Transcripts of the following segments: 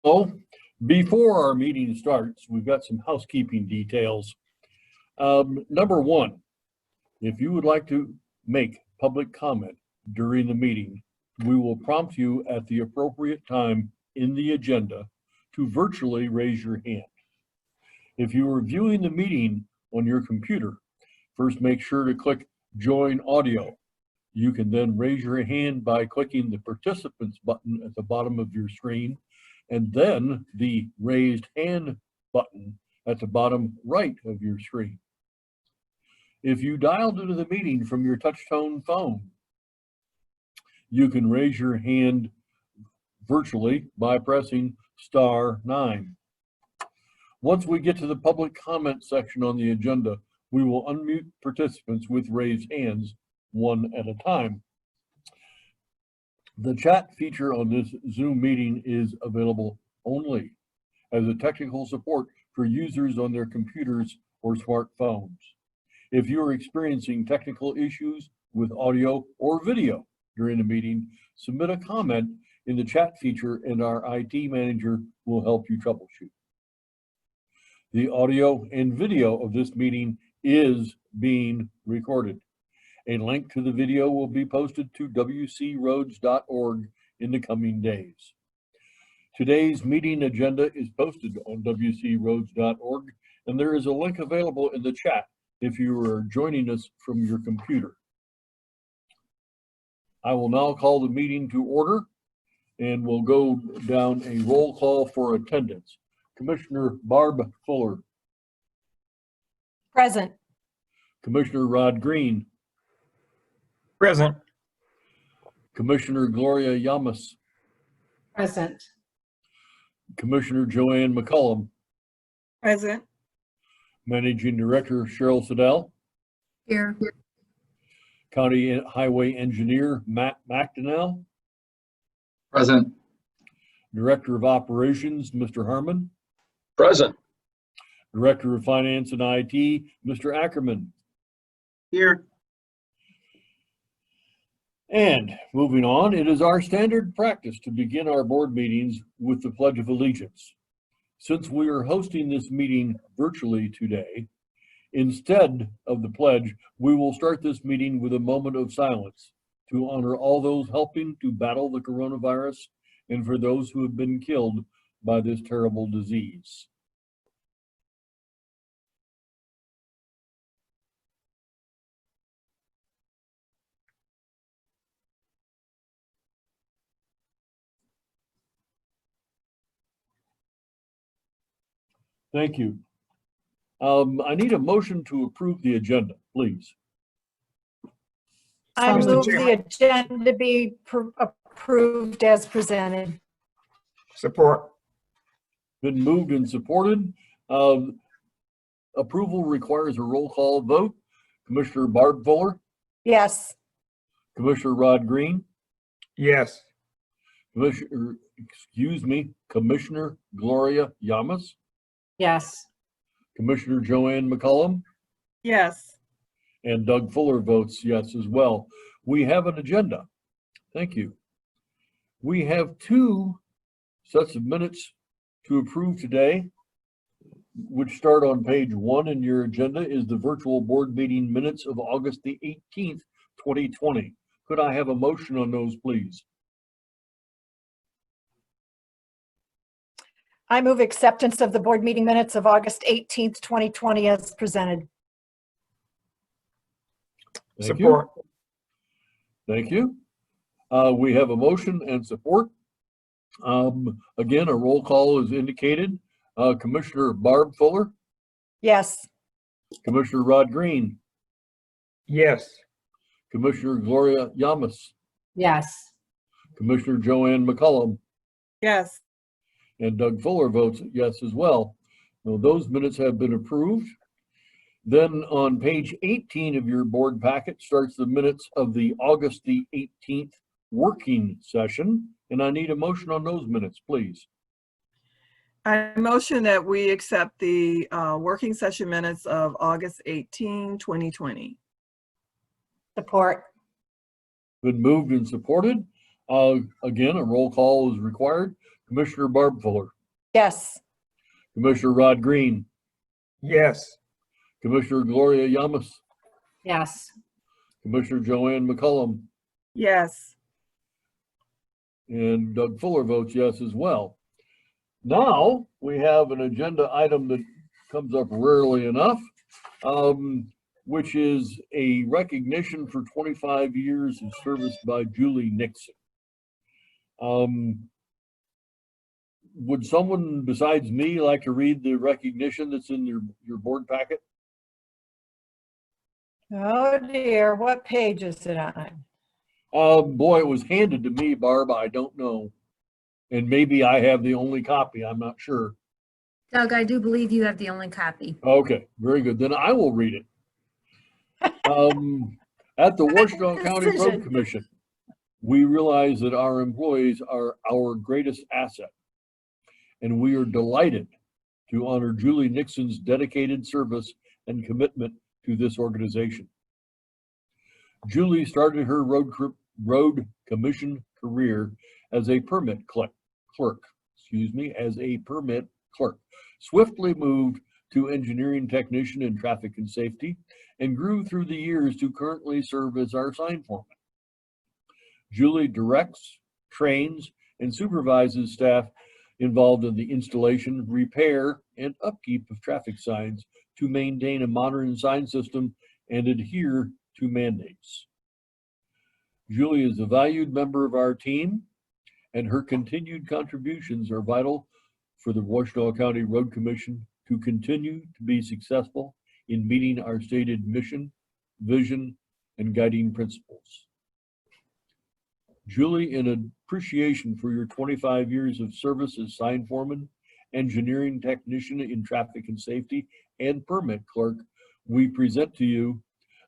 So, before our meeting starts, we've got some housekeeping details. Number one, if you would like to make public comment during the meeting, we will prompt you at the appropriate time in the agenda to virtually raise your hand. If you are viewing the meeting on your computer, first make sure to click Join Audio. You can then raise your hand by clicking the Participants button at the bottom of your screen, and then the Raised Hand button at the bottom right of your screen. If you dialed into the meeting from your touch-tone phone, you can raise your hand virtually by pressing *9. Once we get to the public comment section on the agenda, we will unmute participants with raised hands one at a time. The chat feature on this Zoom meeting is available only as a technical support for users on their computers or smartphones. If you are experiencing technical issues with audio or video during the meeting, submit a comment in the chat feature and our IT manager will help you troubleshoot. The audio and video of this meeting is being recorded. A link to the video will be posted to WCRoads.org in the coming days. Today's meeting agenda is posted on WCRoads.org, and there is a link available in the chat if you are joining us from your computer. I will now call the meeting to order, and we'll go down a roll call for attendance. Commissioner Barb Fuller. Present. Commissioner Rod Green. Present. Commissioner Gloria Yamas. Present. Commissioner Joanne McCullum. Present. Managing Director Cheryl Siddell. Here. County Highway Engineer Matt McDonnell. Present. Director of Operations Mr. Harmon. Present. Director of Finance and IT Mr. Ackerman. Here. And moving on, it is our standard practice to begin our board meetings with the Pledge of Allegiance. Since we are hosting this meeting virtually today, instead of the pledge, we will start this meeting with a moment of silence to honor all those helping to battle the coronavirus and for those who have been killed by this terrible disease. Thank you. I need a motion to approve the agenda, please. I Mr. move Chairman. the agenda be approved as presented. Support. Been moved and supported. Approval requires a roll call vote. Commissioner Barb Fuller, Yes. Commissioner Rod Green, Yes. Commissioner Gloria Yamas, Yes. Commissioner Joanne McCullum, Yes. and Doug Fuller votes yes as well. We have an agenda. Thank you. We have two sets of minutes to approve today, which start on page 1 in your agenda is the virtual board meeting minutes of August the 18th, 2020. Could I have a motion on those, please? I move acceptance of the board meeting minutes of August 18th, 2020 as presented. Thank Support. you. Thank you. We have a motion and support. Again, a roll call is indicated. Commissioner Barb Fuller, Yes. Commissioner Rod Green, Yes. Commissioner Gloria Yamas, Yes. Commissioner Joanne McCullum, Yes. and Doug Fuller votes yes as well. Now, those minutes have been approved. Then on page 18 of your board packet starts the minutes of the August the 18th working session. And I need a motion on those minutes, please. I motion that we accept the working session minutes of August 18, 2020. Support. Been moved and supported. Again, a roll call is required. Commissioner Barb Fuller, Yes. Commissioner Rod Green, Yes. Commissioner Gloria Yamas, Yes. Commissioner Joanne McCullum, Yes. and Doug Fuller votes yes as well. Now, we have an agenda item that comes up rarely enough, which is a recognition for 25 years of service by Julie Nixon. Would someone besides me like to read the recognition that's in your board packet? Oh dear, what page is it on? Boy, it was handed to me, Barb. I don't know. And maybe I have the only copy. I'm not sure. Doug, I do believe you have the only copy. Okay, very good. Then I will read it. At the Washington County Road Decision. Commission, we realize that our employees are our greatest asset, and we are delighted to honor Julie Nixon's dedicated service and commitment to this organization. Julie started her road commission career as a permit clerk, swiftly moved to engineering technician in traffic and safety, and grew through the years to currently serve as our sign foreman. Julie directs, trains, and supervises staff involved in the installation, repair, and upkeep of traffic signs to maintain a modern sign system and adhere to mandates. Julie is a valued member of our team, and her continued contributions are vital for the Washtenaw County Road Commission to continue to be successful in meeting our stated mission, vision, and guiding principles. Julie, in appreciation for your 25 years of service as sign foreman, engineering technician in traffic and safety, and permit clerk, we present to you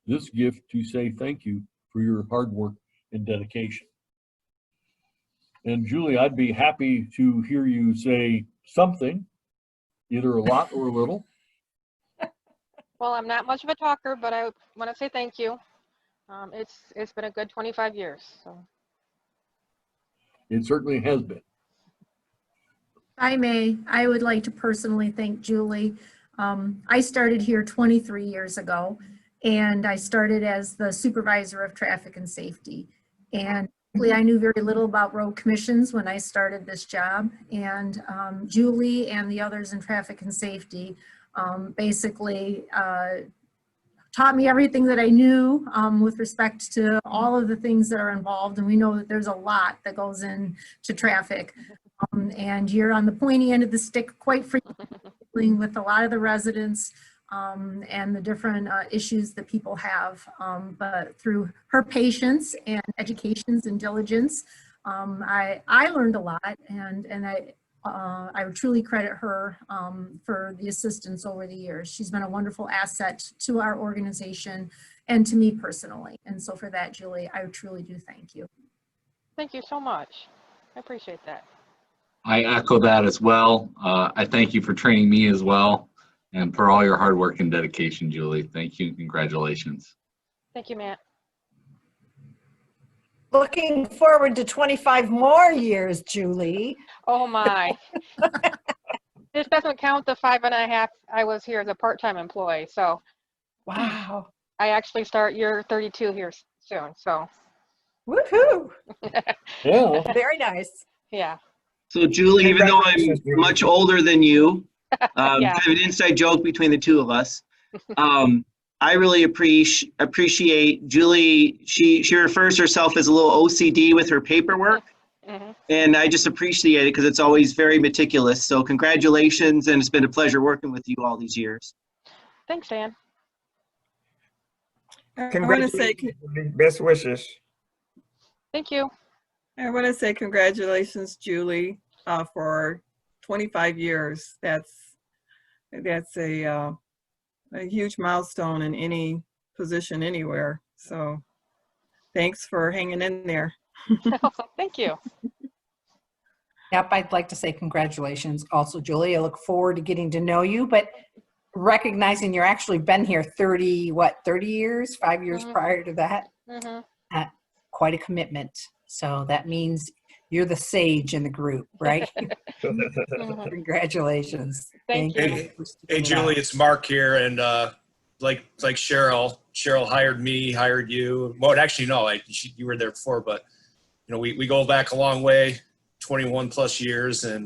this gift to say thank you for your hard work and dedication. And Julie, I'd be happy to hear you say something, either a lot or a little. Well, I'm not much of a talker, but I want to say thank you. It's been a good 25 years. So. It certainly has been. If I may, I would like to personally thank Julie. I started here 23 years ago, and I started as the supervisor of traffic and safety. And I knew very little about road commissions when I started this job, and Julie and the others in traffic and safety basically taught me everything that I knew with respect to all of the things that are involved, and we know that there's a lot that goes into traffic. And you're on the pointy end of the stick quite frequently with a lot of the residents and the different issues that people have. But through her patience and educations and diligence, I learned a lot, and I would truly credit her for the assistance over the years. She's been a wonderful asset to our organization and to me personally. And so for that, Julie, I truly do thank you. Thank you so much. I appreciate that. I echo that as well. I thank you for training me as well, and for all your hard work and dedication, Julie. Thank you and congratulations. Thank you, Matt. Looking forward to 25 more years, Julie. Oh my. This doesn't count the 5.5 I was here as a part-time employee. So Wow. I actually start year 32 here soon. So Woohoo. Yeah. Very nice. yeah. So Julie, even though I'm Congratulations, Julie. much older than you, Yeah. kind of an inside joke between the two of us. I really appreciate Julie. She refers to herself as a little OCD with her paperwork, Mm-hmm. and I just appreciate it because it's always very meticulous. So congratulations, and it's been a pleasure working with you all these years. Thanks, Dan. I want to say, Congratulations. Best wishes. Thank you. congratulations, Julie, for 25 years. That's a huge milestone in any position anywhere. So thanks for hanging in there. Thank you. Yep, I'd like to say congratulations also, Julie. I look forward to getting to know you, but recognizing you're actually been here 30 years, 5 years Mhm. prior to that, Mm-hmm. quite a commitment. So that means You're the sage in the group, right? Mhm. Congratulations. Thank you. Hey, for hey, sticking it Julie, out. it's Mark here, and like Cheryl hired me, hired you. Well, actually, no, you were there before, but we go back a long way, 21 plus years, and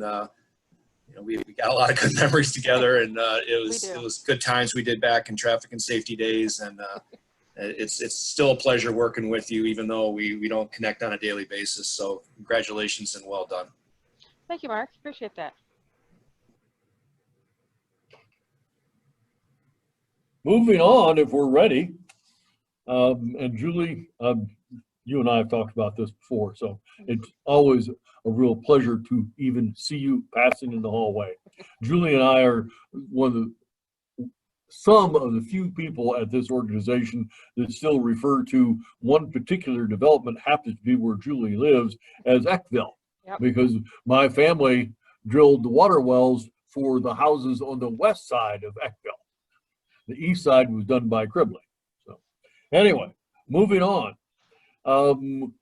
we got a lot of good memories together, and it was good times we did back in traffic and safety days, and it's still a pleasure working with you, even though we don't connect on a daily basis. So congratulations and well done. Thank you, Mark. Appreciate that. Moving on, if we're ready. And Julie, you and I have talked about this before, so it's always a real pleasure to even see you passing in the hallway. Julie and I are some of the few people at this organization that still refer to one particular development, happens to be where Julie lives, as Eckville. Yep. Because my family drilled the water wells for the houses on the west side of Eckville. The east side was done by Cribley. So anyway, moving on.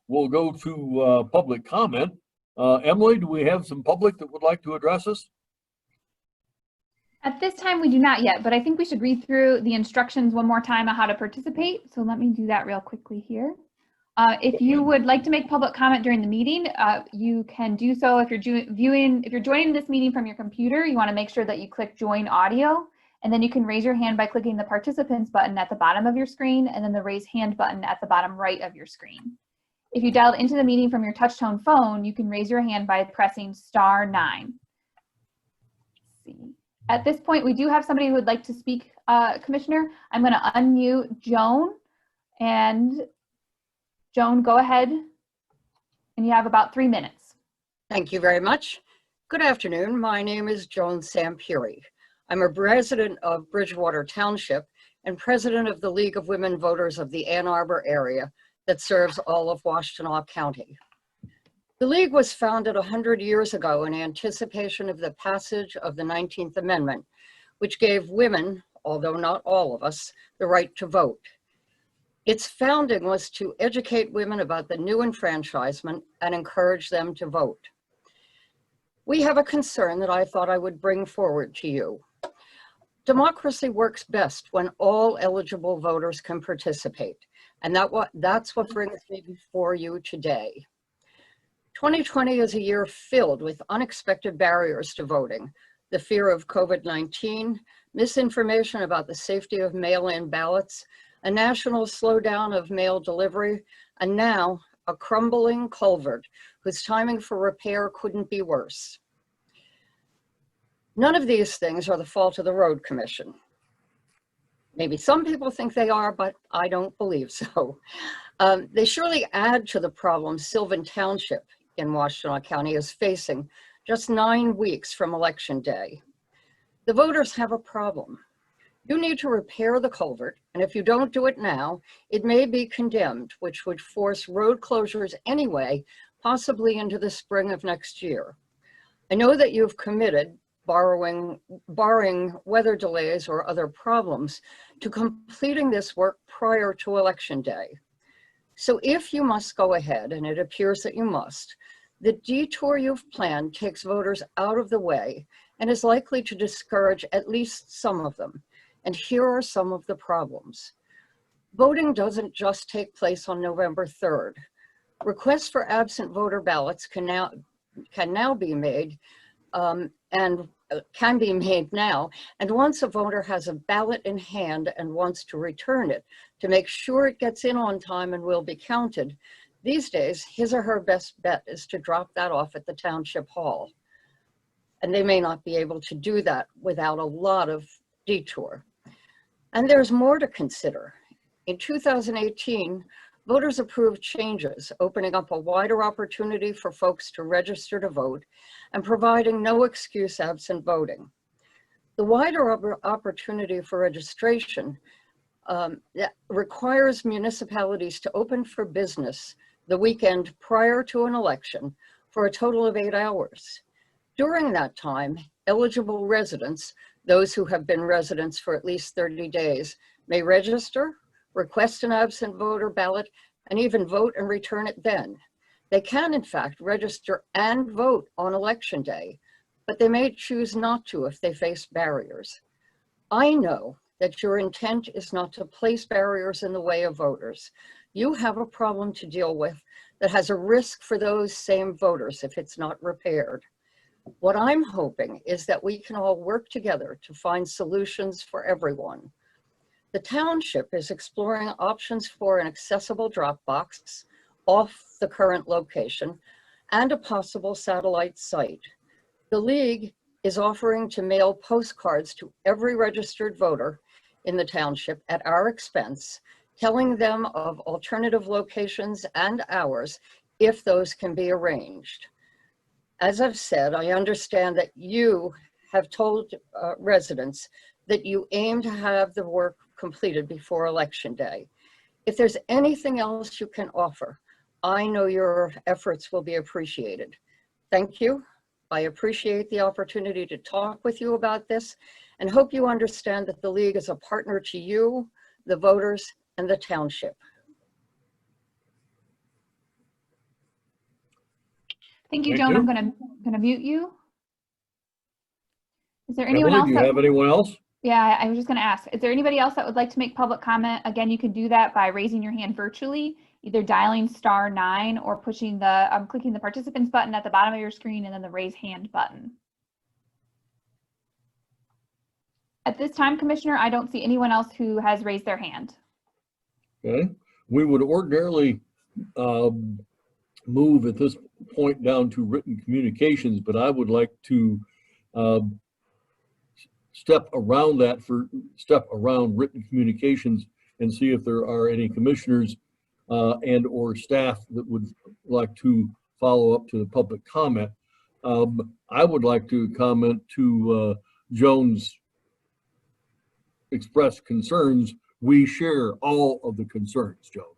We'll go to public comment. Emily, do we have some public that would like to address us? At this time, we do not yet, but I think we should read through the instructions one more time on how to participate. So let me do that real quickly here. If you would like to make public comment during the meeting, you can do so. If you're joining this meeting from your computer, you want to make sure that you click join audio, and then you can raise your hand by clicking the participants button at the bottom of your screen, and then the raise hand button at the bottom right of your screen. If you dialed into the meeting from your touch-tone phone, you can raise your hand by pressing *9. Let's see. At this point, we do have somebody who would like to speak, Commissioner. I'm going to unmute Joan. And Joan, go ahead. And you have about 3 minutes. Thank you very much. Good afternoon. My name is Joan Sampuri. I'm a resident of Bridgewater Township and president of the League of Women Voters of the Ann Arbor area that serves all of Washtenaw County. The League was founded 100 years ago in anticipation of the passage of the 19th Amendment, which gave women, although not all of us, the right to vote. Its founding was to educate women about the new enfranchisement and encourage them to vote. We have a concern that I thought I would bring forward to you. Democracy works best when all eligible voters can participate, and that's what brings me before you today. 2020 is a year filled with unexpected barriers to voting: the fear of COVID-19, misinformation about the safety of mail-in ballots, a national slowdown of mail delivery, and now a crumbling culvert whose timing for repair couldn't be worse. None of these things are the fault of the Road Commission. Maybe some people think they are, but I don't believe so. They surely add to the problem Sylvan Township in Washtenaw County is facing just 9 weeks from Election Day. The voters have a problem. You need to repair the culvert, and if you don't do it now, it may be condemned, which would force road closures anyway, possibly into the spring of next year. I know that you've committed, barring weather delays or other problems, to completing this work prior to Election Day. So if you must go ahead, and it appears that you must, the detour you've planned takes voters out of the way and is likely to discourage at least some of them. And here are some of the problems. Voting doesn't just take place on November 3rd. Requests for absent voter ballots can now be made now. And once a voter has a ballot in hand and wants to return it to make sure it gets in on time and will be counted, these days, his or her best bet is to drop that off at the township hall. And they may not be able to do that without a lot of detour. And there's more to consider. In 2018, voters approved changes, opening up a wider opportunity for folks to register to vote and providing no excuse absent voting. The wider opportunity for registration that requires municipalities to open for business the weekend prior to an election for a total of 8 hours. During that time, eligible residents, those who have been residents for at least 30 days, may register, request an absent voter ballot, and even vote and return it then. They can, in fact, register and vote on election day, but they may choose not to if they face barriers. I know that your intent is not to place barriers in the way of voters. You have a problem to deal with that has a risk for those same voters if it's not repaired. What I'm hoping is that we can all work together to find solutions for everyone. The township is exploring options for an accessible drop box off the current location and a possible satellite site. The League is offering to mail postcards to every registered voter in the township at our expense, telling them of alternative locations and hours if those can be arranged. As I've said, I understand that you have told residents that you aim to have the work completed before Election Day. If there's anything else you can offer, I know your efforts will be appreciated. Thank you. I appreciate the opportunity to talk with you about this and hope you understand that the League is a partner to you, the voters, and the township. Thank you, Thank Joan. you. I'm gonna mute you. Is there Emily, anyone else do you that? have anyone else? Yeah, I was just going to ask, is there anybody else that would like to make public comment? Again, you can do that by raising your hand virtually, either dialing *9 or pushing the, clicking the participants button at the bottom of your screen and then the raise hand button. At this time, Commissioner, I don't see anyone else who has raised their hand. Okay, we would ordinarily move at this point down to written communications, but I would like to step around written communications and see if there are any commissioners and or staff that would like to follow up to the public comment. I would like to comment to Joan's expressed concerns. We share all of the concerns, Joan.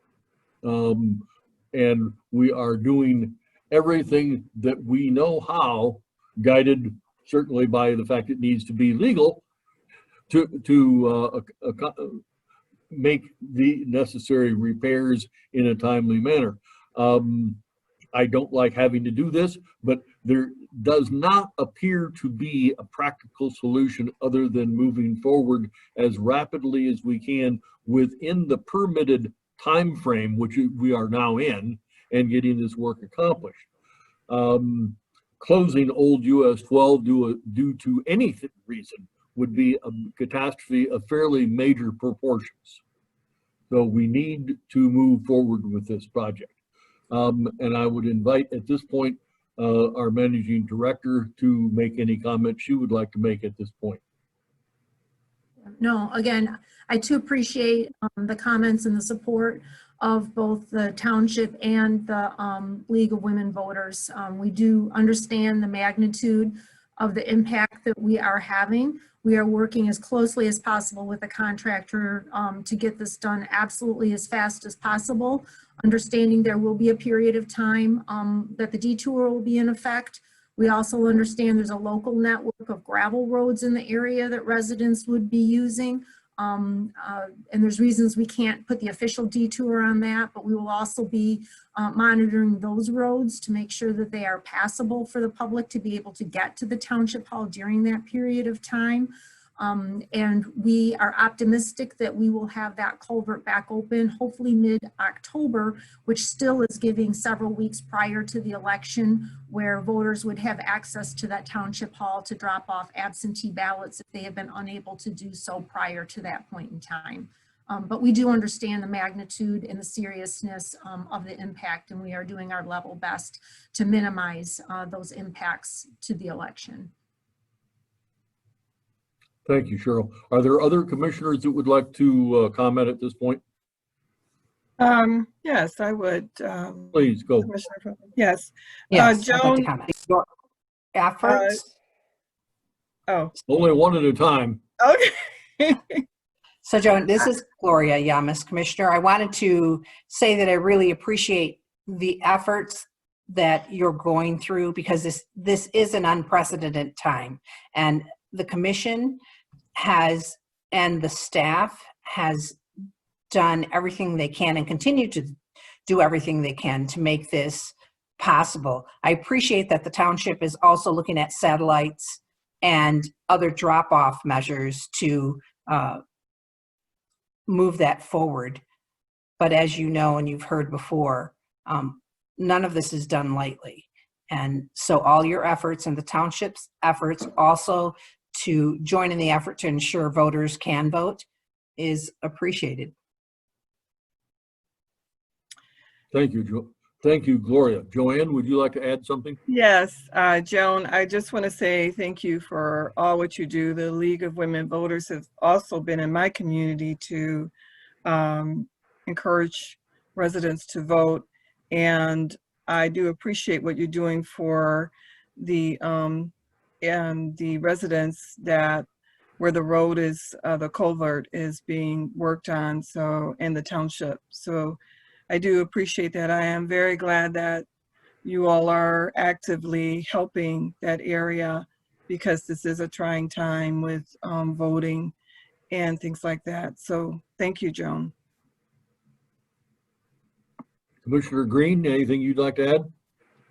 And we are doing everything that we know how, guided certainly by the fact it needs to be legal, to make the necessary repairs in a timely manner. I don't like having to do this, but there does not appear to be a practical solution other than moving forward as rapidly as we can within the permitted time frame, which we are now in, and getting this work accomplished. Closing old US 12 due to any reason would be a catastrophe of fairly major proportions. So we need to move forward with this project. And I would invite at this point our managing director to make any comments she would like to make at this point. No, again, I too appreciate the comments and the support of both the township and the League of Women Voters. We do understand the magnitude of the impact that we are having. We are working as closely as possible with the contractor to get this done absolutely as fast as possible, understanding there will be a period of time that the detour will be in effect. We also understand there's a local network of gravel roads in the area that residents would be using. And there's reasons we can't put the official detour on that, but we will also be monitoring those roads to make sure that they are passable for the public to be able to get to the township hall during that period of time. And we are optimistic that we will have that culvert back open, hopefully mid-October, which still is giving several weeks prior to the election where voters would have access to that township hall to drop off absentee ballots if they have been unable to do so prior to that point in time. But we do understand the magnitude and the seriousness of the impact, and we are doing our level best to minimize those impacts to the election. Thank you, Cheryl. Are there other commissioners that would like to comment at this point? Yes, I would. Please go. Yes. Yes, I'd like to Joan, comment. Your efforts. oh, Only one at a time. okay. So Joan, this is Gloria Yamas, Commissioner. I wanted to say that I really appreciate the efforts that you're going through because this is an unprecedented time. And the commission has, and the staff has done everything they can and continue to do everything they can to make this possible. I appreciate that the township is also looking at satellites and other drop-off measures to move that forward. But as you know, and you've heard before, none of this is done lightly. And so all your efforts and the township's efforts also to join in the effort to ensure voters can vote is appreciated. Thank you, thank you, Gloria. Joanne, would you like to add something? Yes, Joan, I just want to say thank you for all what you do. The League of Women Voters has also been in my community to encourage residents to vote. And I do appreciate what you're doing for the residents that where the road is, the culvert is being worked on, so in the township. So I do appreciate that. I am very glad that you all are actively helping that area because this is a trying time with voting and things like that. So thank you, Joan. Commissioner Green, anything you'd like to add?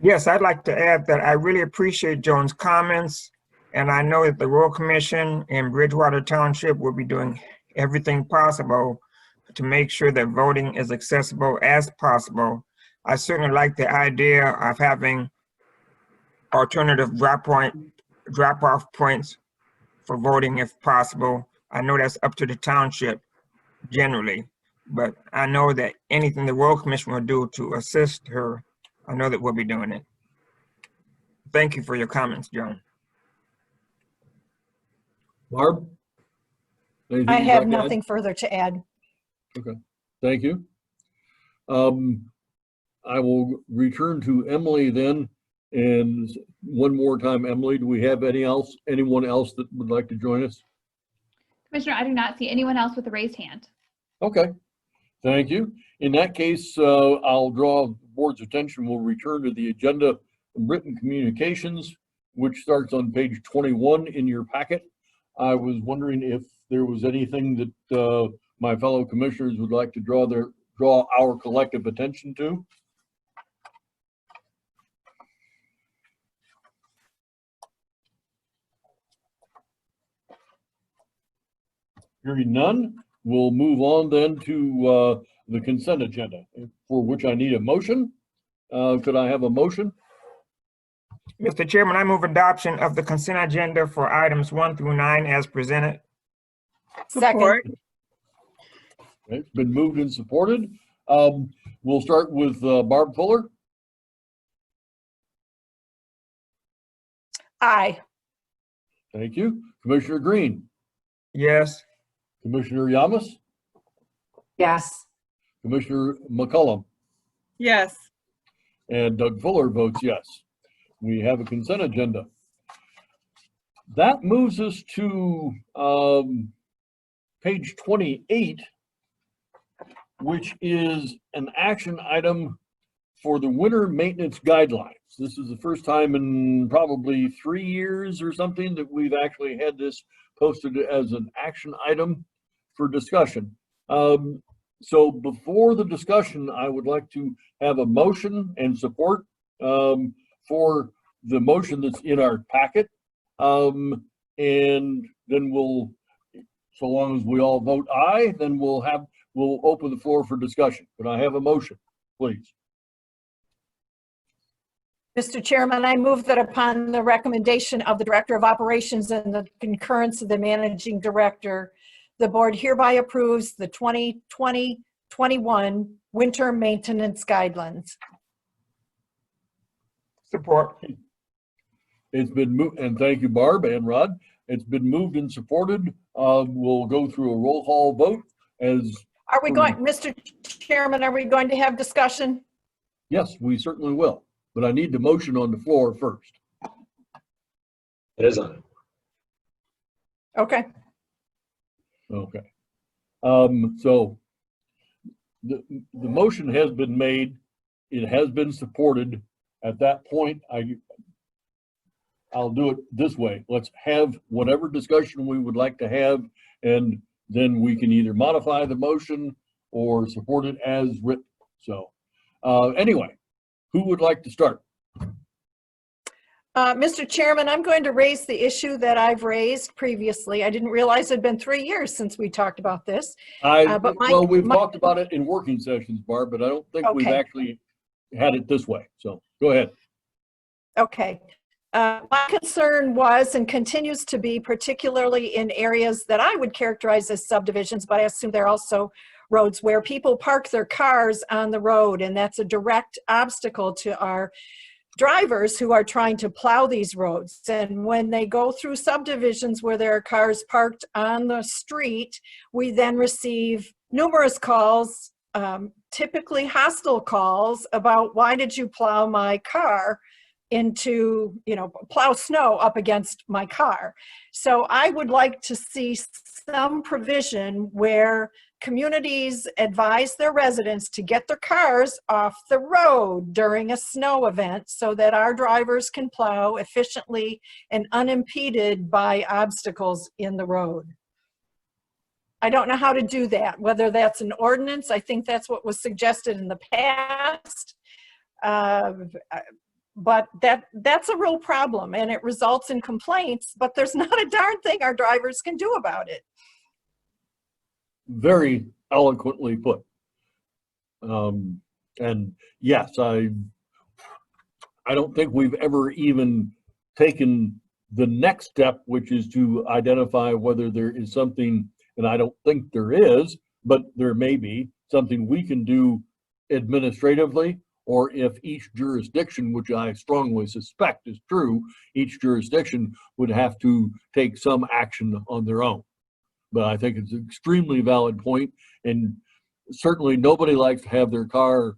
Yes, I'd like to add that I really appreciate Joan's comments, and I know that the Royal Commission in Bridgewater Township will be doing everything possible to make sure that voting is accessible as possible. I certainly like the idea of having alternative drop-off points for voting if possible. I know that's up to the township generally, but I know that anything the Royal Commission will do to assist her, I know that we'll be doing it. Thank you for your comments, Joan. Barb? Anything I you'd have like to add? nothing further to add. Okay, thank you. I will return to Emily then. And one more time, Emily, do we have anyone else that would like to join us? Commissioner, I do not see anyone else with a raised hand. Okay, thank you. In that case, I'll draw the board's attention. We'll return to the agenda of written communications, which starts on page 21 in your packet. I was wondering if there was anything that my fellow commissioners would like to draw our collective attention to. Hearing none, we'll move on then to the consent agenda, for which I need a motion. Could I have a motion? Mr. Chairman, I move adoption of the consent agenda for items 1 through 9 as presented. Second. Support. It's been moved and supported. We'll start with Barb Fuller. Aye. Thank you. Commissioner Green. Yes. Commissioner Yamas. Yes. Commissioner McCullum. Yes. And Doug Fuller votes yes. We have a consent agenda. That moves us to page 28, which is an action item for the winter maintenance guidelines. This is the first time in probably 3 years or something that we've actually had this posted as an action item for discussion. So before the discussion, I would like to have a motion and support for the motion that's in our packet. And then we'll, so long as we all vote aye, then we'll open the floor for discussion. Can I have a motion, please? Mr. Chairman, I move that upon the recommendation of the Director of Operations and the concurrence of the Managing Director, the board hereby approves the 2020-21 winter maintenance guidelines. Support. It's been moved, and thank you, Barb and Rod. It's been moved and supported. We'll go through a roll call vote as. Are we going, Mr. Chairman, are we going to have discussion? Yes, we certainly will, but I need the motion on the floor first. It is on. Okay. Okay. So the motion has been made. It has been supported. At that point, I'll do it this way. Let's have whatever discussion we would like to have, and then we can either modify the motion or support it as written. So anyway, Who would like to start? Mr. Chairman, I'm going to raise the issue that I've raised previously. I didn't realize it'd been 3 years since we talked about this. But Well, we've talked about it in working sessions, Barb, but I don't think we've Okay. actually had it this way. So go ahead. Okay. My concern was and continues to be, particularly in areas that I would characterize as subdivisions, but I assume they're also roads where people park their cars on the road, and that's a direct obstacle to our drivers who are trying to plow these roads. And when they go through subdivisions where there are cars parked on the street, we then receive numerous calls, typically hostile calls, about why did you plow my car into, plow snow up against my car. So I would like to see some provision where communities advise their residents to get their cars off the road during a snow event so that our drivers can plow efficiently and unimpeded by obstacles in the road. I don't know how to do that, whether that's an ordinance. I think that's what was suggested in the past. But that's a real problem, and it results in complaints, but there's not a darn thing our drivers can do about it. Very eloquently put. And yes, I don't think we've ever even taken the next step, which is to identify whether there is something, and I don't think there is, but there may be something we can do administratively, or if each jurisdiction, which I strongly suspect is true, each jurisdiction would have to take some action on their own. But I think it's an extremely valid point, and certainly nobody likes to have their car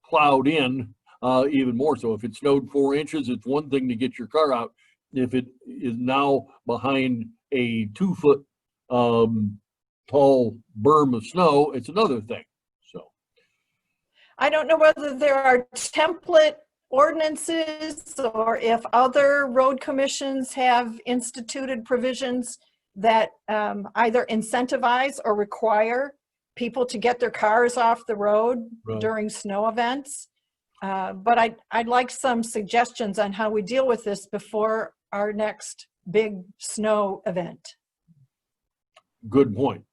plowed in, even more so. If it snowed 4 inches, it's one thing to get your car out. If it is now behind a 2-foot tall berm of snow, it's another thing. So I don't know whether there are template ordinances or if other road commissions have instituted provisions that either incentivize or require people to get their cars off the road during snow events. But I'd like some suggestions on how we deal with this before our next big snow event. good point.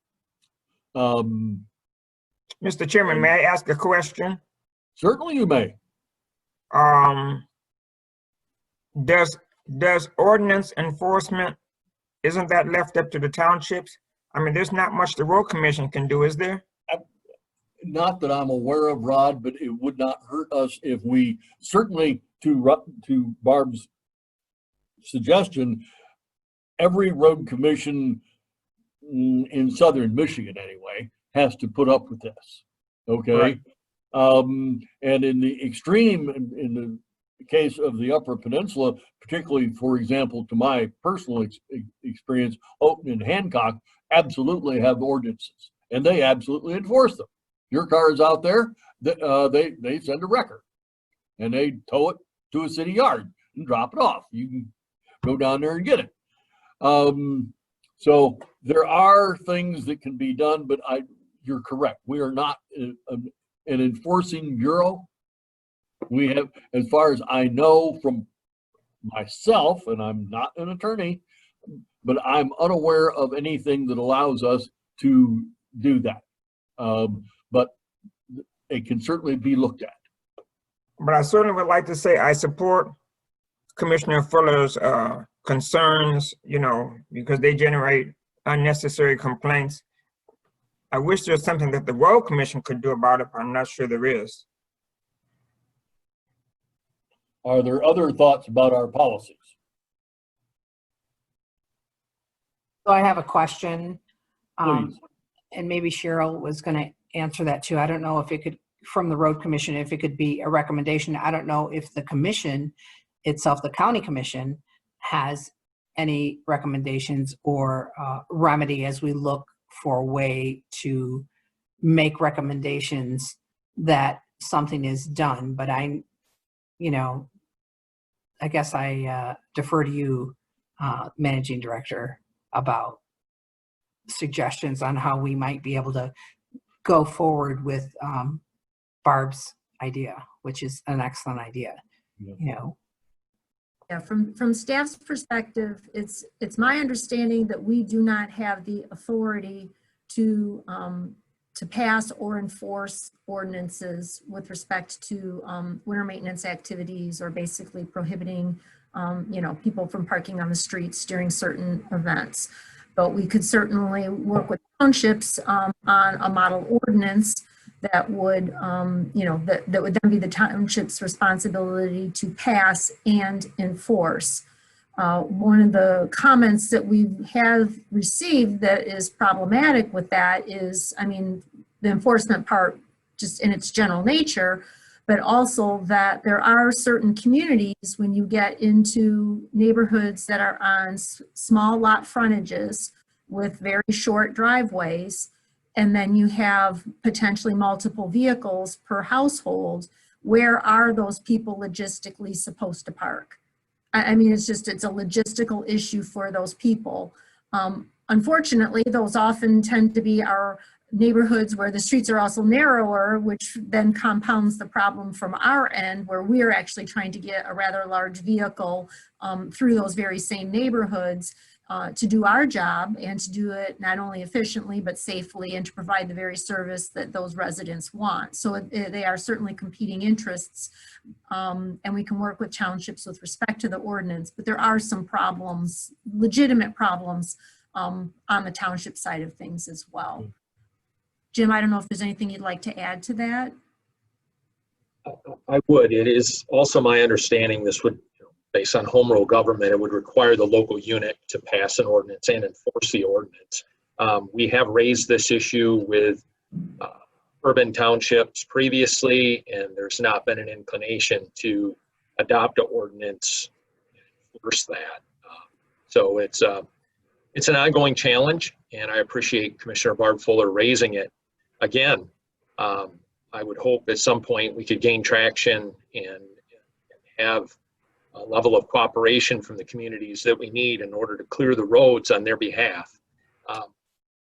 Mr. Chairman, may I ask a question? Certainly you may. Does ordinance enforcement, isn't that left up to the townships? I mean, there's not much the road commission can do, is there? Not that I'm aware of, Rod, but it would not hurt us if we, certainly to Barb's suggestion, every road commission in southern Michigan anyway has to put up with this, okay? Right. And in the extreme, in the case of the Upper Peninsula, particularly, for example, to my personal experience, Houghton and Hancock absolutely have ordinances, and they absolutely enforce them. Your car is out there, they send a record, and they tow it to a city yard and drop it off. You can go down there and get it. So there are things that can be done, but you're correct. We are not an enforcing bureau. We have, as far as I know from myself, and I'm not an attorney, but I'm unaware of anything that allows us to do that. But it can certainly be looked at. But I certainly would like to say I support Commissioner Fuller's concerns, because they generate unnecessary complaints. I wish there's something that the road commission could do about it, but I'm not sure there is. Are there other thoughts about our policies? So I have a question. Please. And maybe Cheryl was going to answer that too. I don't know if it could, from the road commission, if it could be a recommendation. I don't know if the commission itself, the county commission, has any recommendations or remedy as we look for a way to make recommendations that something is done. But I guess I defer to you, Managing Director, about suggestions on how we might be able to go forward with Barb's idea, which is an excellent idea. Yeah. You know, Yeah, from staff's perspective, it's my understanding that we do not have the authority to pass or enforce ordinances with respect to winter maintenance activities, or basically prohibiting people from parking on the streets during certain events. But we could certainly work with townships on a model ordinance that would, that would then be the township's responsibility to pass and enforce. One of the comments that we have received that is problematic with that is, the enforcement part just in its general nature, but also that there are certain communities, when you get into neighborhoods that are on small lot frontages with very short driveways, and then you have potentially multiple vehicles per household, where are those people logistically supposed to park? It's a logistical issue for those people. Unfortunately, those often tend to be our neighborhoods where the streets are also narrower, which then compounds the problem from our end, where we're actually trying to get a rather large vehicle through those very same neighborhoods to do our job, and to do it not only efficiently but safely, and to provide the very service that those residents want. So they are certainly competing interests, and we can work with townships with respect to the ordinance, but there are some problems, legitimate problems, on the township side of things as well. Jim, I don't know if there's anything you'd like to add to that? I would. It is also my understanding this would, based on home rule government, it would require the local unit to pass an ordinance and enforce the ordinance. We have raised this issue with urban townships previously, and there's not been an inclination to adopt an ordinance and enforce that. So it's an ongoing challenge, and I appreciate Commissioner Barb Fuller raising it. Again, I would hope at some point we could gain traction and have a level of cooperation from the communities that we need in order to clear the roads on their behalf.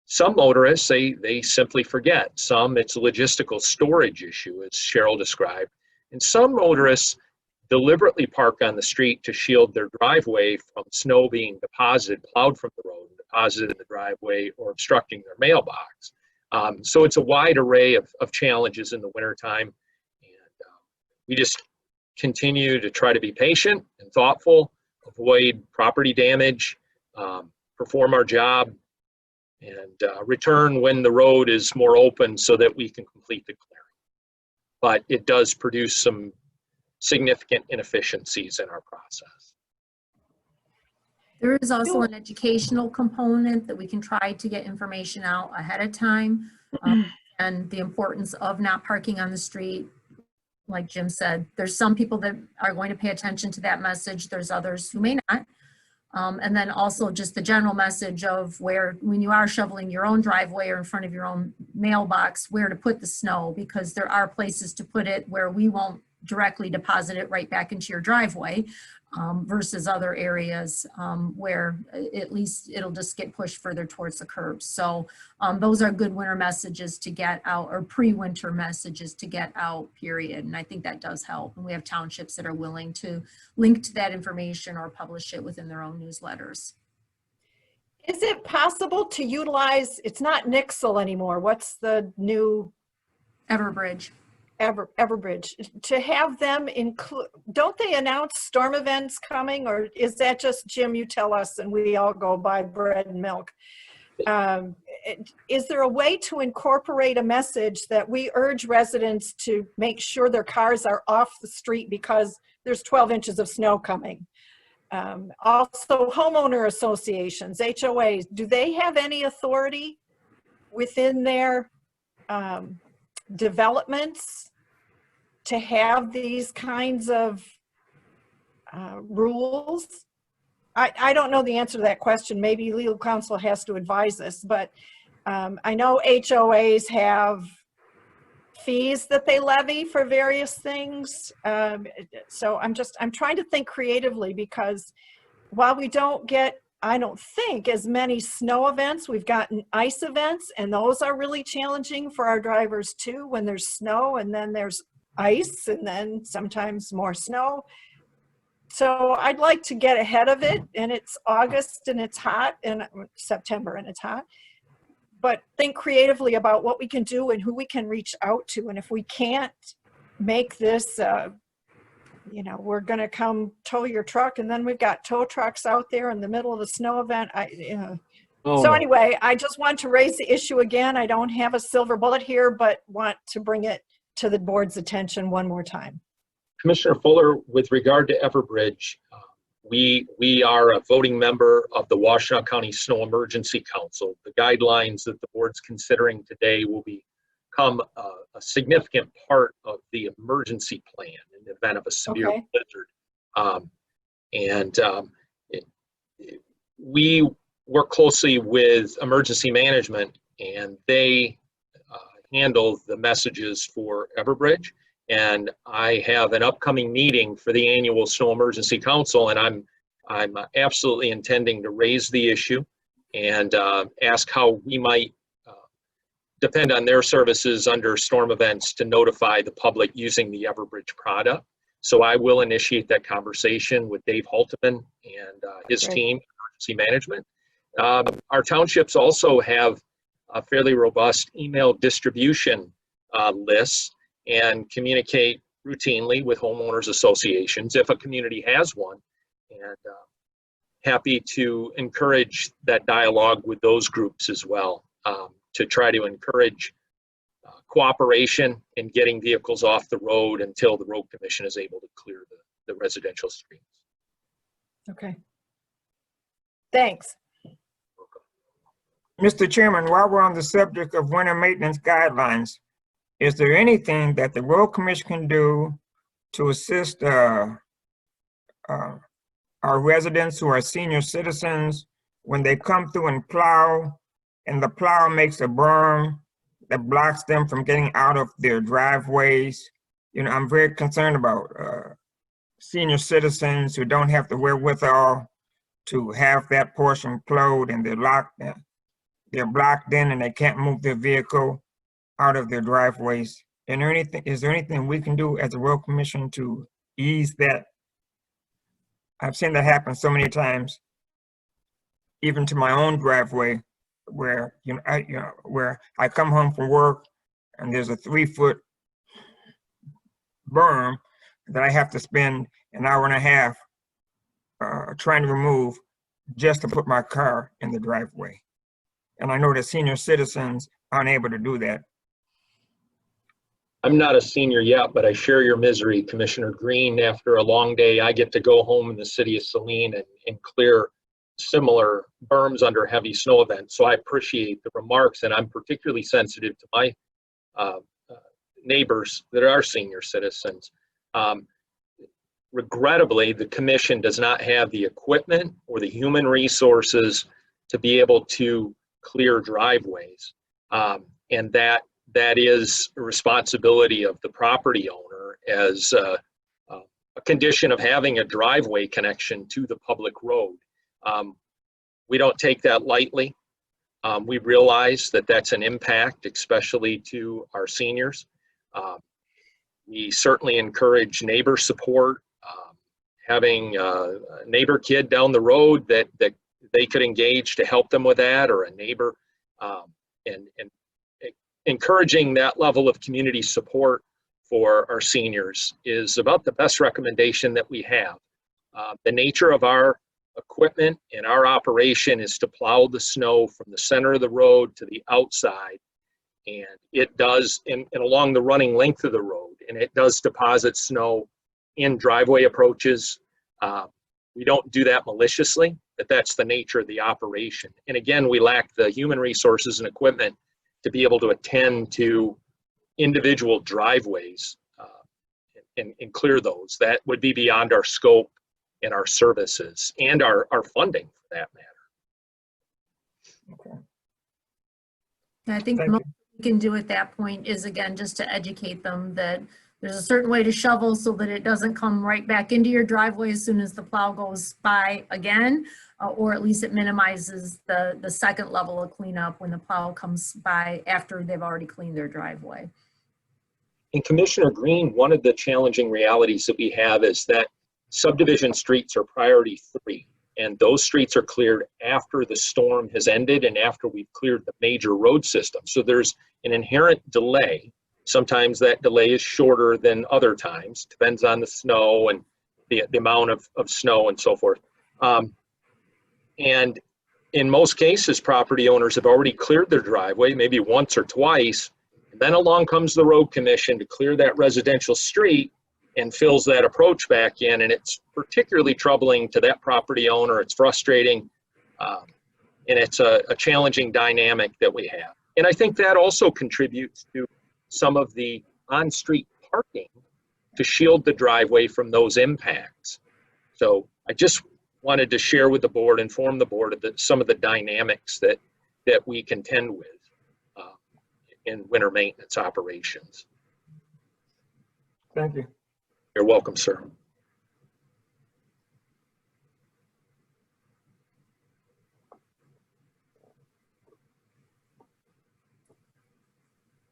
Some motorists, they simply forget. Some, it's a logistical storage issue, as Cheryl described. And some motorists deliberately park on the street to shield their driveway from snow being deposited, plowed from the road, deposited in the driveway, or obstructing their mailbox. So it's a wide array of challenges in the wintertime. And we just continue to try to be patient and thoughtful, avoid property damage, perform our job, and return when the road is more open so that we can complete the clearing. But it does produce some significant inefficiencies in our process. There is also an educational component that we can try to get information out ahead of time, and the importance of not parking on the street. Like Jim said, there's some people that are going to pay attention to that message. There's others who may not. And then also just the general message of where, when you are shoveling your own driveway or in front of your own mailbox, where to put the snow, because there are places to put it where we won't directly deposit it right back into your driveway, versus other areas where at least it'll just get pushed further towards the curbs. So those are good winter messages to get out, or pre-winter messages to get out, period. And I think that does help. And we have townships that are willing to link to that information or publish it within their own newsletters. Is it possible to utilize, it's not Nixle anymore, what's the new? Everbridge. Everbridge, to have them include, don't they announce storm events coming, or is that just, Jim, you tell us and we all go buy bread and milk? Is there a way to incorporate a message that we urge residents to make sure their cars are off the street because there's 12 inches of snow coming? Also, homeowner associations, HOAs, do they have any authority within their developments to have these kinds of rules? I don't know the answer to that question. Maybe legal counsel has to advise us, but I know HOAs have fees that they levy for various things. So I'm trying to think creatively, because while we don't get, I don't think, as many snow events, we've gotten ice events, and those are really challenging for our drivers too, when there's snow and then there's ice and then sometimes more snow. So I'd like to get ahead of it, and it's August and it's hot, and September and it's hot. But think creatively about what we can do and who we can reach out to. And if we can't make this, we're going to come tow your truck, and then we've got tow trucks out there in the middle of the snow event. Anyway, I just want to raise the issue again. I don't have a silver bullet here, but want to bring it to the board's attention one more time. Commissioner Fuller, with regard to Everbridge, we are a voting member of the Washtenaw County Snow Emergency Council. The guidelines that the board's considering today will become a significant part of the emergency plan in the event of a severe blizzard. We work closely with emergency management, and they handle the messages for Everbridge. And I have an upcoming meeting for the annual Snow Emergency Council, and I'm absolutely intending to raise the issue and ask how we might depend on their services under storm events to notify the public using the Everbridge product. So I will initiate that conversation with Dave Halteman and his team, emergency management. Our townships also have a fairly robust email distribution lists and communicate routinely with homeowners associations if a community has one, and happy to encourage that dialogue with those groups as well, to try to encourage cooperation in getting vehicles off the road until the road commission is able to clear the residential streets. Okay. Thanks. Mr. Chairman, while we're on the subject of winter maintenance guidelines, is there anything that the road commission can do to assist our residents who are senior citizens when they come through and plow, and the plow makes a berm that blocks them from getting out of their driveways? I'm very concerned about senior citizens who don't have the wherewithal to have that portion plowed, and they're blocked in and they can't move their vehicle out of their driveways. Is there anything we can do as a road commission to ease that? I've seen that happen so many times, even to my own driveway, where where I come home from work and there's a 3-foot berm that I have to spend an hour and a half trying to remove just to put my car in the driveway. And I know that senior citizens aren't able to do that. I'm not a senior yet, but I share your misery, Commissioner Green. After a long day, I get to go home in the city of Saline and clear similar berms under heavy snow events. So I appreciate the remarks, and I'm particularly sensitive to my neighbors that are senior citizens. Regrettably, the commission does not have the equipment or the human resources to be able to clear driveways. And that is a responsibility of the property owner as a condition of having a driveway connection to the public road. We don't take that lightly. We realize that that's an impact, especially to our seniors. We certainly encourage neighbor support, having a neighbor kid down the road that they could engage to help them with that, or a neighbor, and encouraging that level of community support for our seniors is about the best recommendation that we have. The nature of our equipment and our operation is to plow the snow from the center of the road to the outside, and it does, and along the running length of the road, and it does deposit snow in driveway approaches. We don't do that maliciously, but that's the nature of the operation. And again, we lack the human resources and equipment to be able to attend to individual driveways and clear those. That would be beyond our scope and our services and our funding, for that matter. Okay. I think the most we can do at that point is, again, just to educate them that there's a certain way to shovel so that it doesn't come right back into your driveway as soon as the plow goes by again, or at least it minimizes the second level of cleanup when the plow comes by after they've already cleaned their driveway. And Commissioner Green, one of the challenging realities that we have is that subdivision streets are priority 3. And those streets are cleared after the storm has ended and after we've cleared the major road system. So there's an inherent delay. Sometimes that delay is shorter than other times, depends on the snow and the amount of snow and so forth. And in most cases, property owners have already cleared their driveway, maybe once or twice. And then along comes the road commission to clear that residential street and fills that approach back in. And it's particularly troubling to that property owner. It's frustrating. And it's a challenging dynamic that we have. And I think that also contributes to some of the on-street parking to shield the driveway from those impacts. So I just wanted to share with the board, inform the board of some of the dynamics that we contend with in winter maintenance operations. Thank you. You're welcome, sir.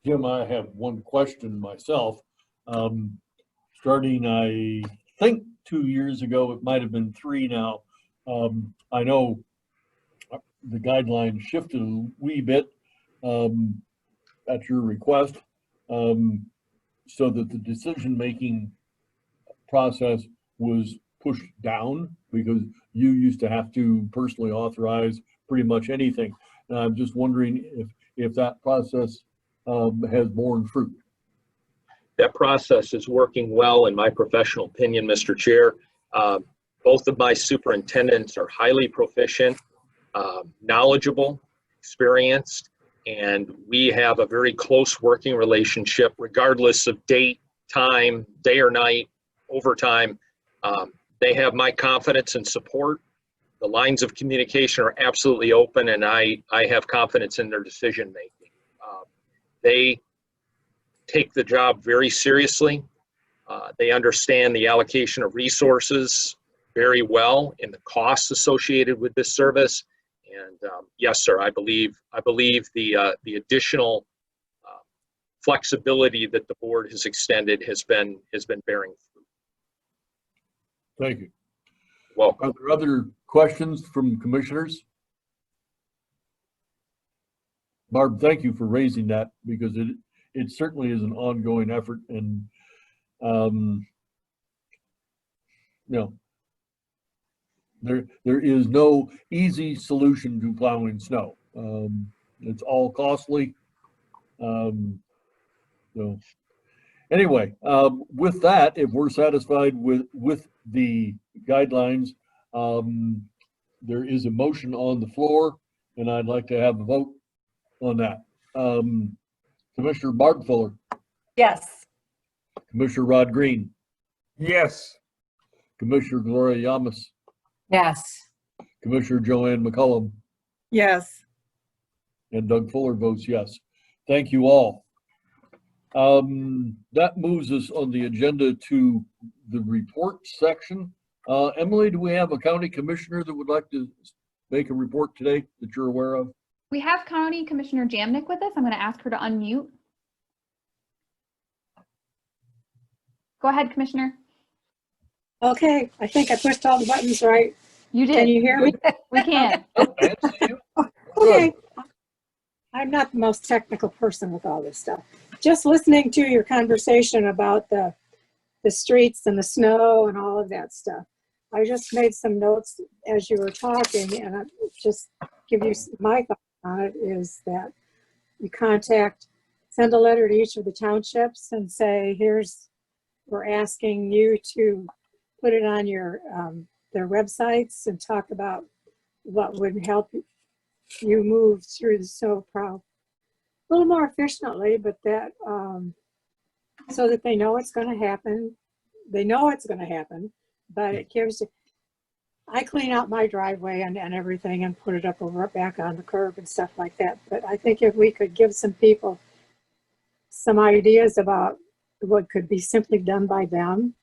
Jim, I have one question myself. Starting, I think 2 years ago, it might have been 3 now. I know the guidelines shifted a wee bit at your request, so that the decision-making process was pushed down because you used to have to personally authorize pretty much anything. And I'm just wondering if that process has borne fruit. That process is working well, in my professional opinion, Mr. Chair. Both of my superintendents are highly proficient, knowledgeable, experienced, and we have a very close working relationship regardless of date, time, day or night, overtime. They have my confidence and support. The lines of communication are absolutely open, and I have confidence in their decision making. They take the job very seriously. They understand the allocation of resources very well and the costs associated with this service. And yes, sir, I believe the additional flexibility that the board has extended has been bearing fruit. Thank you. Welcome. Are there other questions from commissioners? Barb, thank you for raising that because it certainly is an ongoing effort, and there is no easy solution to plowing snow. It's all costly. So anyway, with that, if we're satisfied with the guidelines, there is a motion on the floor, and I'd like to have a vote on that. Commissioner Barb Fuller, Yes. Commissioner Rod Green, Yes. Commissioner Gloria Yamas, Yes. Commissioner Joanne McCullum, Yes. and Doug Fuller votes yes. Thank you all. That moves us on the agenda to the report section. Emily, do we have a county commissioner that would like to make a report today that you're aware of? We have County Commissioner Jamnick with us. I'm going to ask her to unmute. Go ahead, Commissioner. Okay, I think I pushed all the buttons right. You did. Can you hear me? We can. Okay. I'm not the most technical person with all this stuff. Just listening to your conversation about the streets and the snow and all of that stuff. I just made some notes as you were talking, and I just give you my thought on it is that you send a letter to each of the townships and say, we're asking you to put it on their websites and talk about what would help you move through the snowplow a little more efficiently, but that so that they know it's going to happen. They know it's going to happen, but it gives. I clean out my driveway and everything and put it up back on the curb and stuff like that. But I think if we could give some people some ideas about what could be simply done by them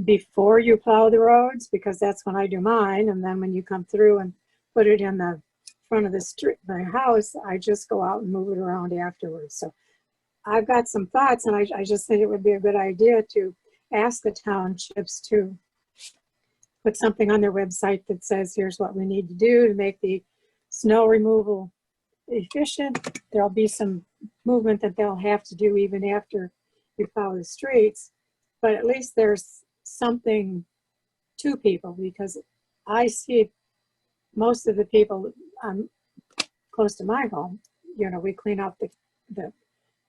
before you plow the roads, because that's when I do mine. And then when you come through and put it in the front of the street, my house, I just go out and move it around afterwards. So I've got some thoughts, and I just think it would be a good idea to ask the townships to put something on their website that says, here's what we need to do to make the snow removal efficient. There'll be some movement that they'll have to do even after you plow the streets, but at least there's something to people, because I see most of the people close to my home, you know, we clean up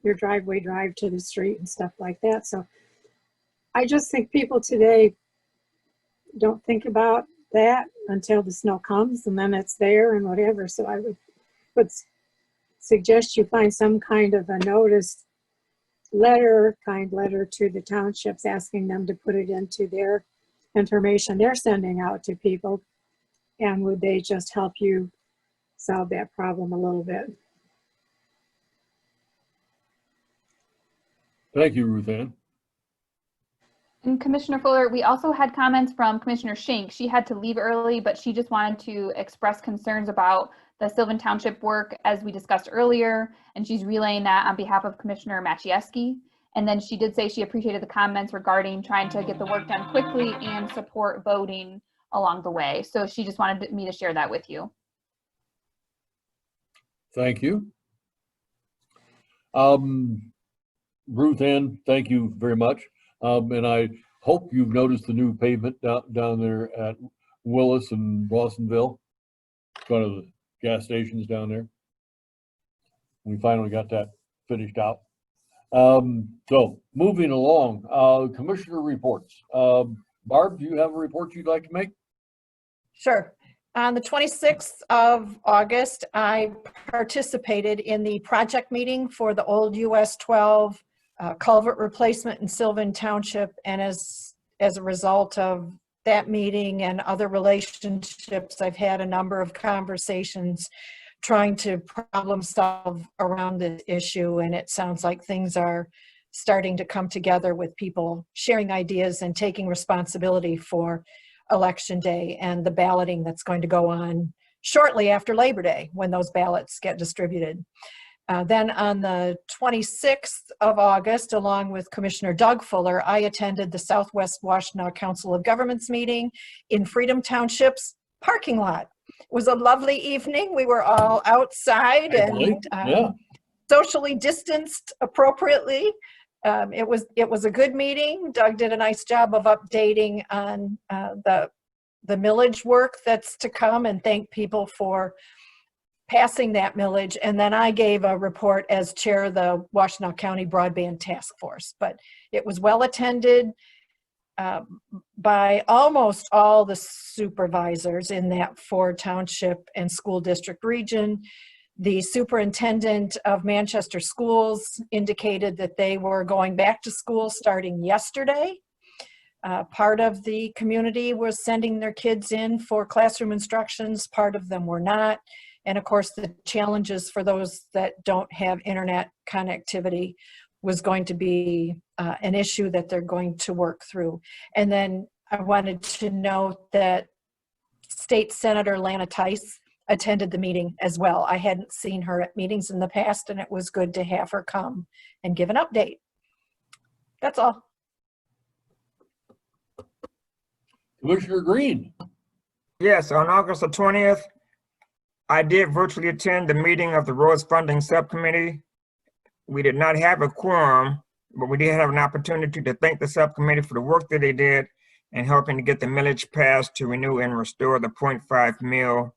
your driveway drive to the street and stuff like that. So I just think people today don't think about that until the snow comes, and then it's there and whatever. So I would suggest you find some kind of a notice letter, kind letter to the townships, asking them to put it into their information they're sending out to people. And would they just help you solve that problem a little bit? Thank you, Ruth Ann. And Commissioner Fuller, we also had comments from Commissioner Schenk. She had to leave early, but she just wanted to express concerns about the Sylvan Township work as we discussed earlier, and she's relaying that on behalf of Commissioner Maciejewski. And then she did say she appreciated the comments regarding trying to get the work done quickly and support voting along the way. So she just wanted me to share that with you. Thank you. Ruth Ann, thank you very much. And I hope you've noticed the new pavement down there at Willis and Rawsonville, in front of the gas stations down there. We finally got that finished out. So moving along, commissioner reports. Barb, do you have a report you'd like to make? Sure. On the 26th of August, I participated in the project meeting for the old US 12 culvert replacement in Sylvan Township. And as a result of that meeting and other relationships, I've had a number of conversations trying to problem solve around this issue. And it sounds like things are starting to come together with people sharing ideas and taking responsibility for Election Day and the balloting that's going to go on shortly after Labor Day when those ballots get distributed. Then on the 26th of August, along with Commissioner Doug Fuller, I attended the Southwest Washtenaw Council of Governments meeting in Freedom Township's parking lot. It was a lovely evening. We were all outside and socially distanced appropriately. It was a good meeting. Doug did a nice job of updating on the millage work that's to come, and thank people for passing that millage. And then I gave a report as chair of the Washtenaw County Broadband Task Force. But it was well attended by almost all the supervisors in that 4 township and school district region. The superintendent of Manchester Schools indicated that they were going back to school starting yesterday. Part of the community was sending their kids in for classroom instructions, part of them were not. And of course, the challenges for those that don't have internet connectivity was going to be an issue that they're going to work through. And then I wanted to note that State Senator Lana Tice attended the meeting as well. I hadn't seen her at meetings in the past, and it was good to have her come and give an update. That's all. Commissioner Green. Yes, on August the 20th, I did virtually attend the meeting of the Roads Funding Subcommittee. We did not have a quorum, but we did have an opportunity to thank the subcommittee for the work that they did in helping to get the millage passed to renew and restore the 0.5 mil.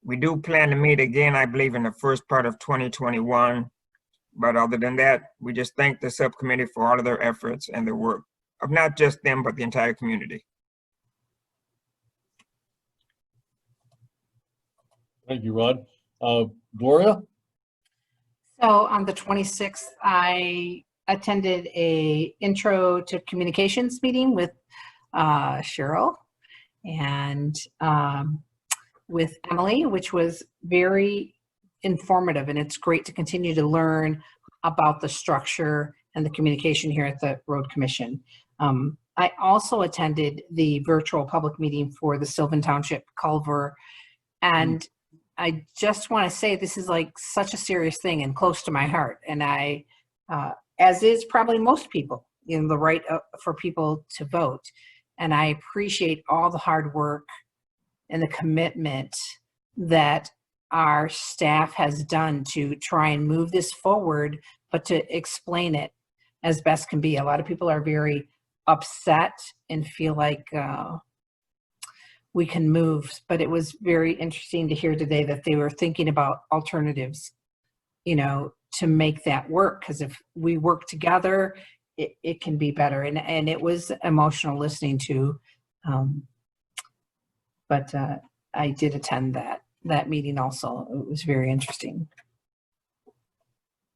We do plan to meet again, I believe, in the first part of 2021. But other than that, we just thank the subcommittee for all of their efforts and their work of not just them, but the entire community. Thank you, Rod. Gloria? So on the 26th, I attended a intro to communications meeting with Cheryl and with Emily, which was very informative, and it's great to continue to learn about the structure and the communication here at the Road Commission. I also attended the virtual public meeting for the Sylvan Township Culver, and I just want to say this is like such a serious thing and close to my heart, and I as is probably most people, the right for people to vote. And I appreciate all the hard work and the commitment that our staff has done to try and move this forward, but to explain it as best can be. A lot of people are very upset and feel like we can move, but it was very interesting to hear today that they were thinking about alternatives, to make that work. Because if we work together, it can be better. And it was emotional listening to, but I did attend that meeting also. It was very interesting.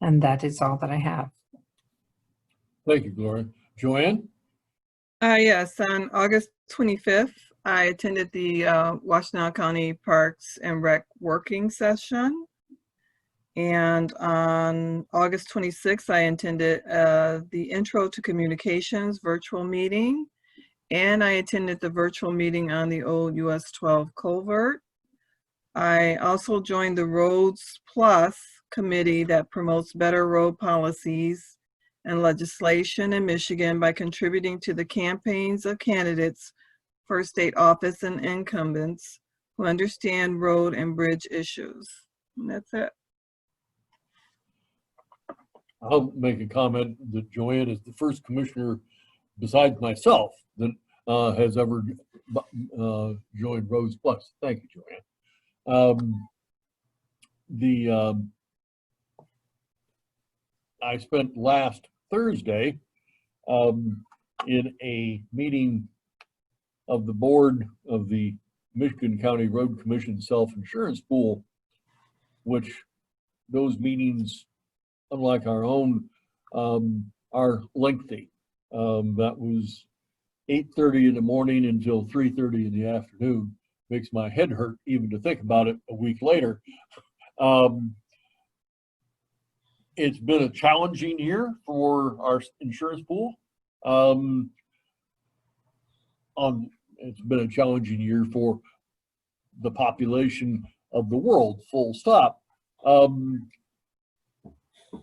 And that is all that I have. Thank you, Gloria. Joanne? Yes, on August 25th, I attended the Washtenaw County Parks and Rec working session. And on August 26th, I attended the Intro to Communications virtual meeting. And I attended the virtual meeting on the old US 12 culvert. I also joined the Roads Plus committee that promotes better road policies and legislation in Michigan by contributing to the campaigns of candidates for state office and incumbents who understand road and bridge issues. And that's it. I'll make a comment that Joanne is the first commissioner besides myself that has ever joined Roads Plus. Thank you, Joanne. I spent last Thursday in a meeting of the board of the Michigan County Road Commission Self-Insurance Pool, which those meetings, unlike our own, are lengthy. That was 8:30 in the morning until 3:30 in the afternoon. Makes my head hurt even to think about it a week later. It's been a challenging year for our insurance pool. It's been a challenging year for the population of the world, full stop.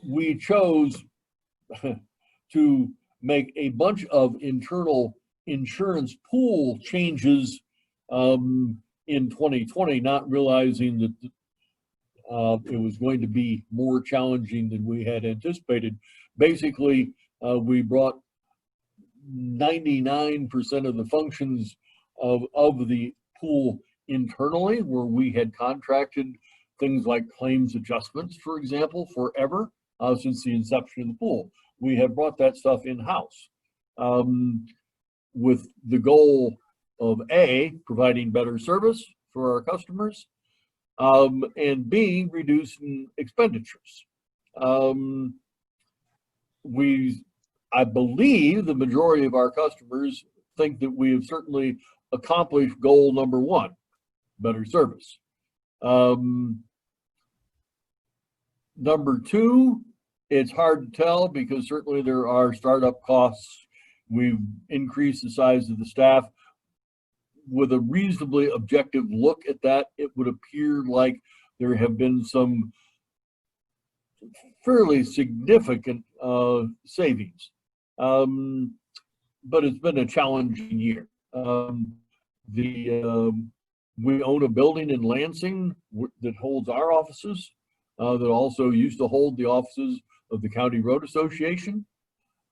We chose to make a bunch of internal insurance pool changes in 2020, not realizing that it was going to be more challenging than we had anticipated. Basically, we brought 99% of the functions of the pool internally, where we had contracted things like claims adjustments, for example, forever, since the inception of the pool. We have brought that stuff in-house with the goal of A, providing better service for our customers, and B, reducing expenditures. I believe the majority of our customers think that we have certainly accomplished goal number one, better service. Number two, it's hard to tell because certainly there are startup costs. We've increased the size of the staff. With a reasonably objective look at that, it would appear like there have been some fairly significant savings. But it's been a challenging year. We own a building in Lansing that holds our offices, that also used to hold the offices of the County Road Association.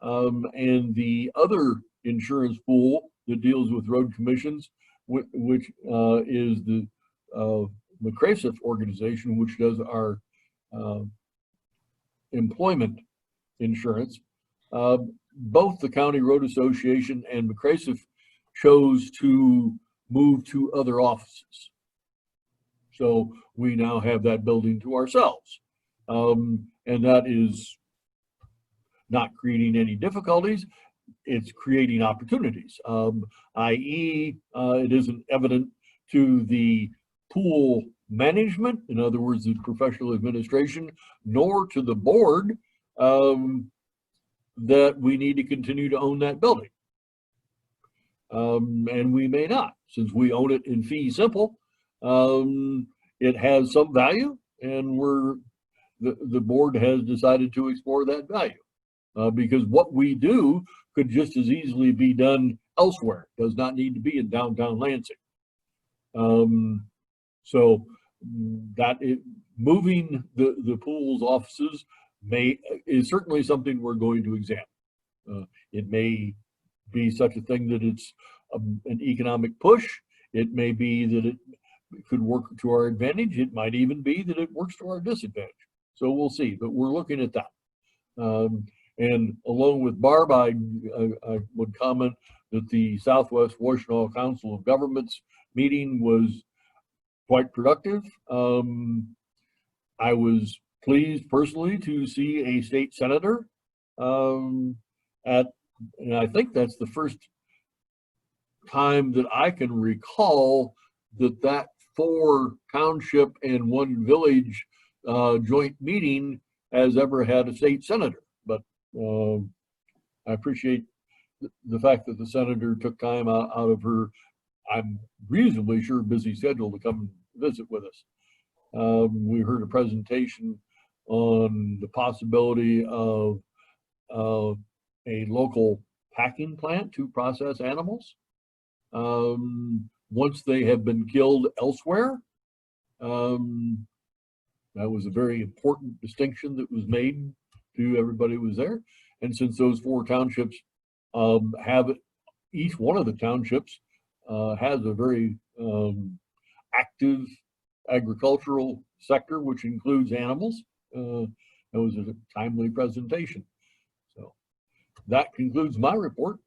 And the other insurance pool that deals with road commissions, which is the McCrasiff organization, which does our employment insurance. Both the County Road Association and McCrasiff chose to move to other offices. So we now have that building to ourselves. And that is not creating any difficulties. It's creating opportunities, i.e. It isn't evident to the pool management, in other words, the professional administration, nor to the board that we need to continue to own that building. And we may not, since we own it in fee simple. It has some value, and the board has decided to explore that value. because what we do could just as easily be done elsewhere. Does not need to be in downtown Lansing. So that moving the pool's offices is certainly something we're going to examine. It may be such a thing that it's an economic push. It may be that it could work to our advantage. It might even be that it works to our disadvantage. So we'll see, but we're looking at that. And along with Barb, I would comment that the Southwest Washtenaw Council of Governments meeting was quite productive. I was pleased personally to see a state senator and I think that's the first time that I can recall that 4 township and 1 village joint meeting has ever had a state senator. But I appreciate the fact that the senator took time out of her, I'm reasonably sure, busy schedule to come visit with us. We heard a presentation on the possibility of a local packing plant to process animals once they have been killed elsewhere. That was a very important distinction that was made to everybody who was there. And since those 4 townships have, each one of the townships has a very active agricultural sector, which includes animals, that was a timely presentation. So that concludes my report.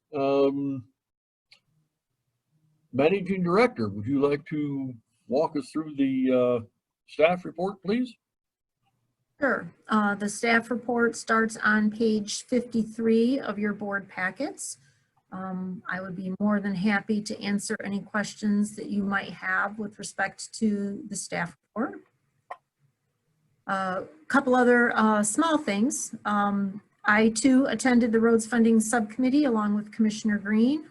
Managing Director, would you like to walk us through the staff report, please? Sure. The staff report starts on page 53 of your board packets. I would be more than happy to answer any questions that you might have with respect to the staff report. A couple other small things. I too attended the Roads Funding Subcommittee along with Commissioner Green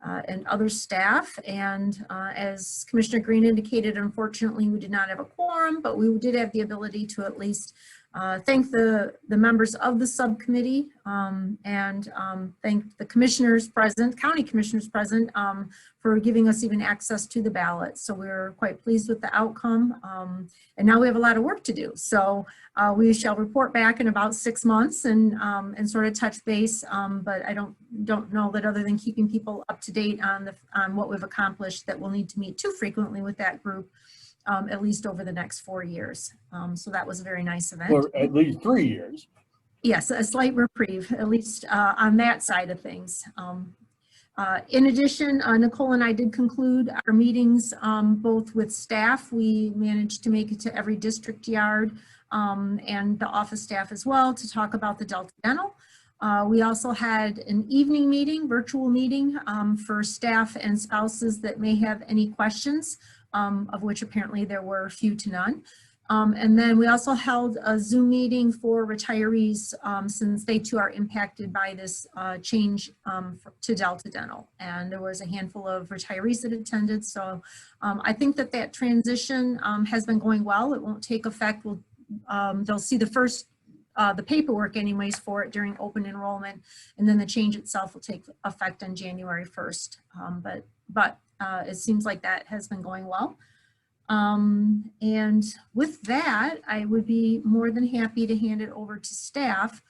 and other staff. And as Commissioner Green indicated, unfortunately, we did not have a quorum, but we did have the ability to at least thank the members of the subcommittee and thank the commissioners present, county commissioners present, for giving us even access to the ballot. So we're quite pleased with the outcome. And now we have a lot of work to do. So we shall report back in about 6 months and sort of touch base. But I don't know that other than keeping people up to date on what we've accomplished, that we'll need to meet too frequently with that group. At least over the next 4 years. So that was a very nice event. Or at least 3 years. Yes, a slight reprieve, at least on that side of things. In addition, Nicole and I did conclude our meetings both with staff. We managed to make it to every district yard and the office staff as well to talk about the Delta Dental. We also had an evening meeting, virtual meeting for staff and spouses that may have any questions. Of which apparently there were few to none. And then we also held a Zoom meeting for retirees since they too are impacted by this change to Delta Dental. And there was a handful of retirees that attended. So I think that transition has been going well. It won't take effect. They'll see the paperwork anyways for it during open enrollment. And then the change itself will take effect on January 1st. But it seems like that has been going well. And with that, I would be more than happy to hand it over to staff.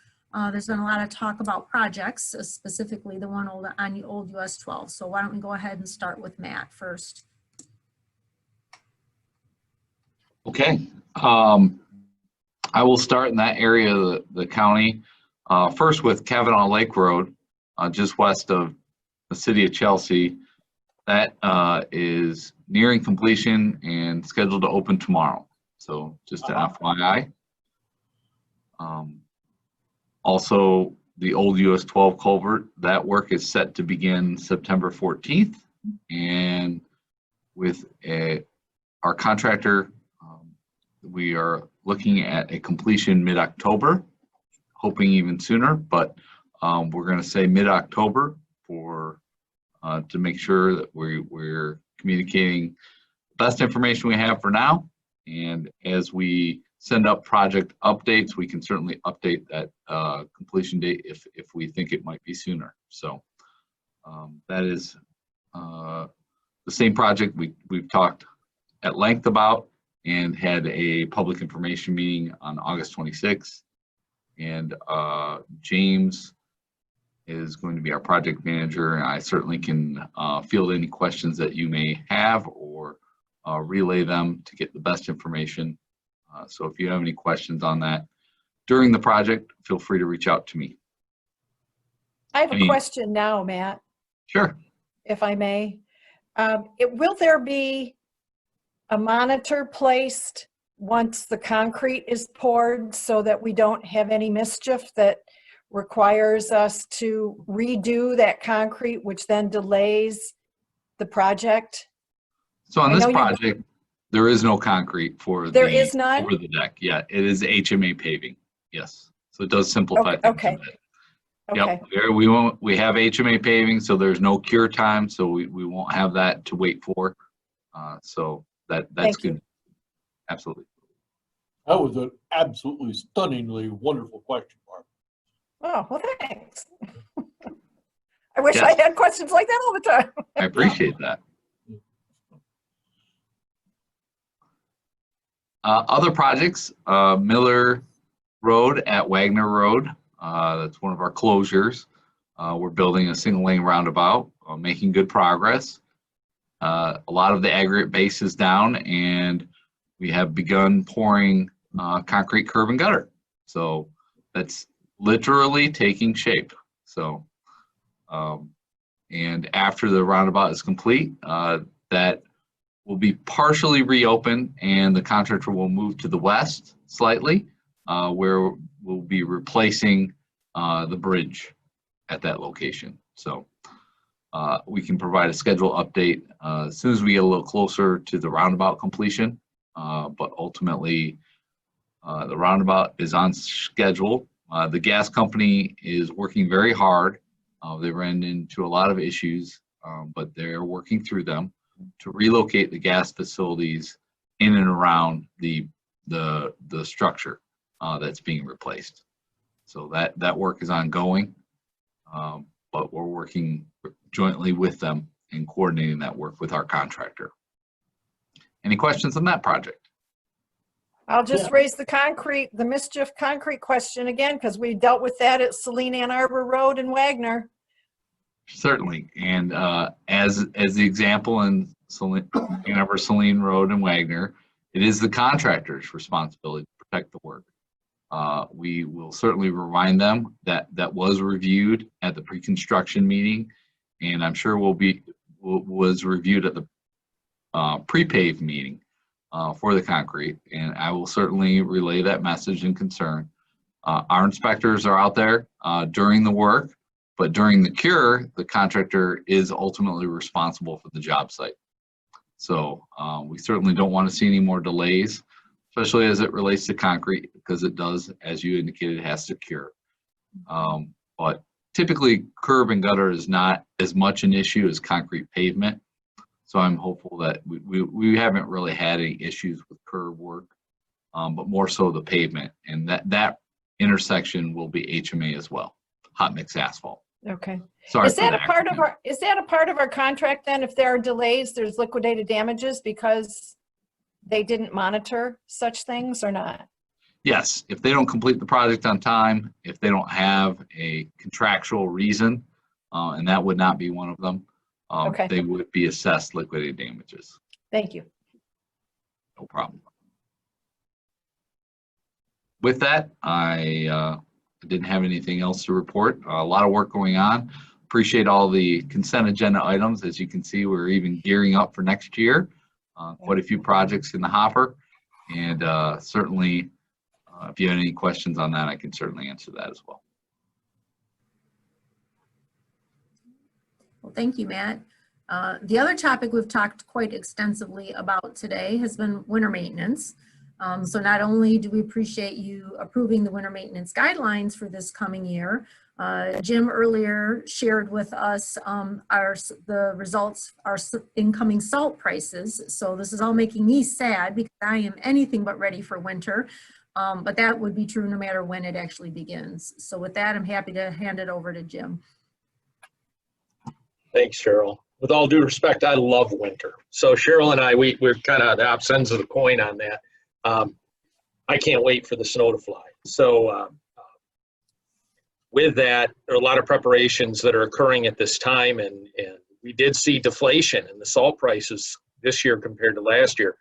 There's been a lot of talk about projects, specifically the one on the old US 12. So why don't we go ahead and start with Matt first. Okay. I will start in that area of the county. First with Kavanaugh Lake Road, just west of the city of Chelsea. That is nearing completion and scheduled to open tomorrow. So just an FYI. Also, the old US 12 culvert, that work is set to begin September 14th. And with our contractor, we are looking at a completion mid-October, hoping even sooner, but we're going to say mid-October for to make sure that we're communicating the best information we have for now. And as we send up project updates, we can certainly update that completion date if we think it might be sooner. So that is the same project we've talked at length about and had a public information meeting on August 26th. And James is going to be our project manager, and I certainly can field any questions that you may have or relay them to get the best information. So if you have any questions on that during the project, feel free to reach out to me. I have a question now, Matt, Sure. if I may. Will there be a monitor placed once the concrete is poured so that we don't have any mischief that requires us to redo that concrete, which then delays the project? So on this project, there is no concrete for there is none? over the deck. Yeah, it is HMA paving. Yes. So it does simplify things okay. a bit. Okay. Yep. We have HMA paving, so there's no cure time, so we won't have that to wait for. So that's Thank good. you. Absolutely. That was an absolutely stunningly wonderful question, Barb. Oh, well, thanks. I wish I had questions like that all the time. I appreciate that. Other projects, Miller Road at Wagner Road. That's one of our closures. We're building a single lane roundabout, making good progress. A lot of the aggregate base is down, and we have begun pouring concrete curb and gutter. So that's literally taking shape. So, and after the roundabout is complete, that will be partially reopened, and the contractor will move to the west slightly, where we'll be replacing the bridge at that location. So we can provide a schedule update as soon as we get a little closer to the roundabout completion. But ultimately, the roundabout is on schedule. The gas company is working very hard. They ran into a lot of issues, but they're working through them to relocate the gas facilities in and around the structure that's being replaced. So that work is ongoing, but we're working jointly with them and coordinating that work with our contractor. Any questions on that project? I'll just raise the mischief concrete question again, because we dealt with that at Saline Ann Arbor Road and Wagner. Certainly, and as the example in Ann Arbor, Saline Road and Wagner, it is the contractor's responsibility to protect the work. We will certainly remind them that that was reviewed at the pre-construction meeting, and I'm sure was reviewed at the pre-pave meeting for the concrete, and I will certainly relay that message and concern. Our inspectors are out there during the work, but during the cure, the contractor is ultimately responsible for the job site. So we certainly don't want to see any more delays, especially as it relates to concrete, because it does, as you indicated, has to cure. But typically, curb and gutter is not as much an issue as concrete pavement. So I'm hopeful that we haven't really had any issues with curb work, but more so the pavement, and that intersection will be HMA as well, hot mix asphalt. Okay. Sorry. Is that a part of our contract then? If there are delays, there's liquidated damages because they didn't monitor such things or not? Yes, if they don't complete the project on time, if they don't have a contractual reason, and that would not be one of them, Okay. they would be assessed liquidated damages. Thank you. No problem. With that, I didn't have anything else to report. A lot of work going on. Appreciate all the consent agenda items. As you can see, we're even gearing up for next year. Quite a few projects in the hopper, and certainly if you have any questions on that, I can certainly answer that as well. Well, thank you, Matt. The other topic we've talked quite extensively about today has been winter maintenance. So not only do we appreciate you approving the winter maintenance guidelines for this coming year, Jim earlier shared with us the results, our incoming salt prices. So this is all making me sad because I am anything but ready for winter. But that would be true no matter when it actually begins. So with that, I'm happy to hand it over to Jim. Thanks, Cheryl. With all due respect, I love winter. So Cheryl and I, we're kind of the opposite ends of the coin on that. I can't wait for the snow to fly. So with that, there are a lot of preparations that are occurring at this time, and we did see deflation in the salt prices this year compared to last year.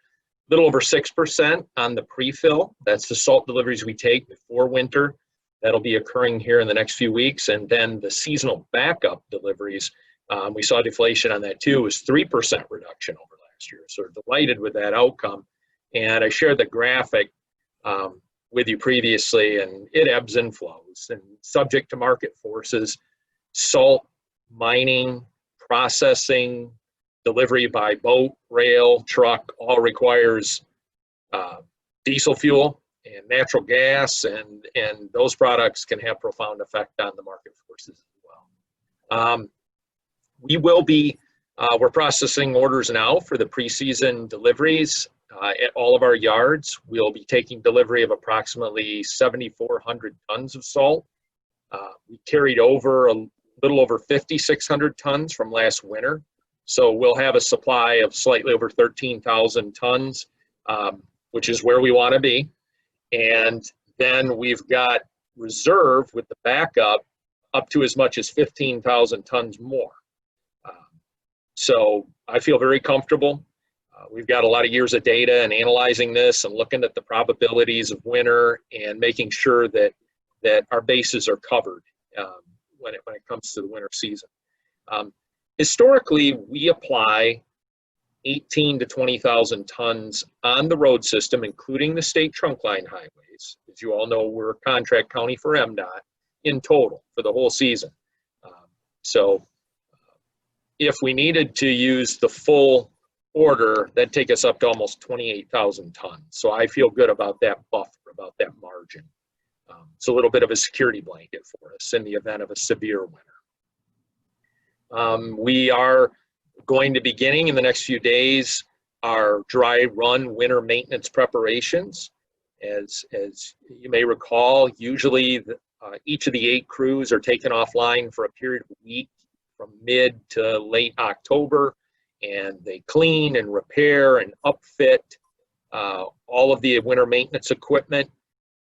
A little over 6% on the pre-fill. That's the salt deliveries we take before winter. That'll be occurring here in the next few weeks. And then the seasonal backup deliveries, we saw deflation on that too, was 3% reduction over last year. So we're delighted with that outcome. And I shared the graphic with you previously, and it ebbs and flows and subject to market forces. Salt, mining, processing, delivery by boat, rail, truck, all requires diesel fuel and natural gas, and those products can have profound effect on the market forces as well. We will be, we're processing orders now for the preseason deliveries at all of our yards. We'll be taking delivery of approximately 7,400 tons of salt. We carried over a little over 5,600 tons from last winter. So we'll have a supply of slightly over 13,000 tons, which is where we want to be. And then we've got reserve with the backup up to as much as 15,000 tons more. So I feel very comfortable. We've got a lot of years of data and analyzing this and looking at the probabilities of winter and making sure that our bases are covered when it comes to the winter season. Historically, we apply 18 to 20,000 tons on the road system, including the state trunk line highways. As you all know, we're a contract county for MDOT in total for the whole season. So if we needed to use the full order, that'd take us up to almost 28,000 tons. So I feel good about that buffer, about that margin. It's a little bit of a security blanket for us in the event of a severe winter. We are going to be beginning in the next few days our dry run winter maintenance preparations. As you may recall, usually each of the 8 crews are taken offline for a period of a week from mid to late October, and they clean and repair and upfit all of the winter maintenance equipment.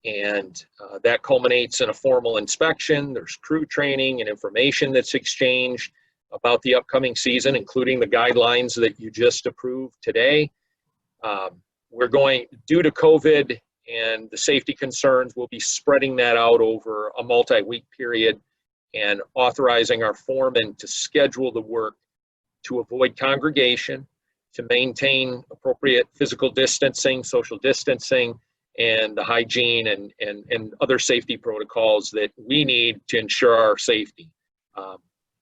And that culminates in a formal inspection. There's crew training and information that's exchanged about the upcoming season, including the guidelines that you just approved today. We're going, due to COVID and the safety concerns, we'll be spreading that out over a multi-week period and authorizing our foremen to schedule the work to avoid congregation, to maintain appropriate physical distancing, social distancing, and the hygiene and other safety protocols that we need to ensure our safety.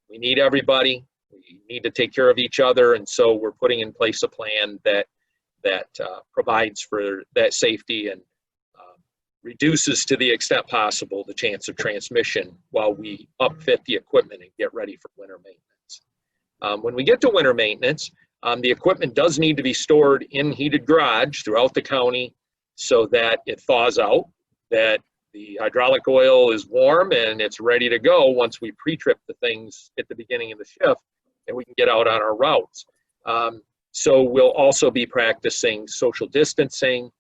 We need everybody. We need to take care of each other, and so we're putting in place a plan that provides for that safety and reduces to the extent possible the chance of transmission while we upfit the equipment and get ready for winter maintenance. When we get to winter maintenance, the equipment does need to be stored in heated garage throughout the county so that it thaws out, that the hydraulic oil is warm and it's ready to go once we pre-trip the things at the beginning of the shift and we can get out on our routes. So we'll also be practicing social distancing,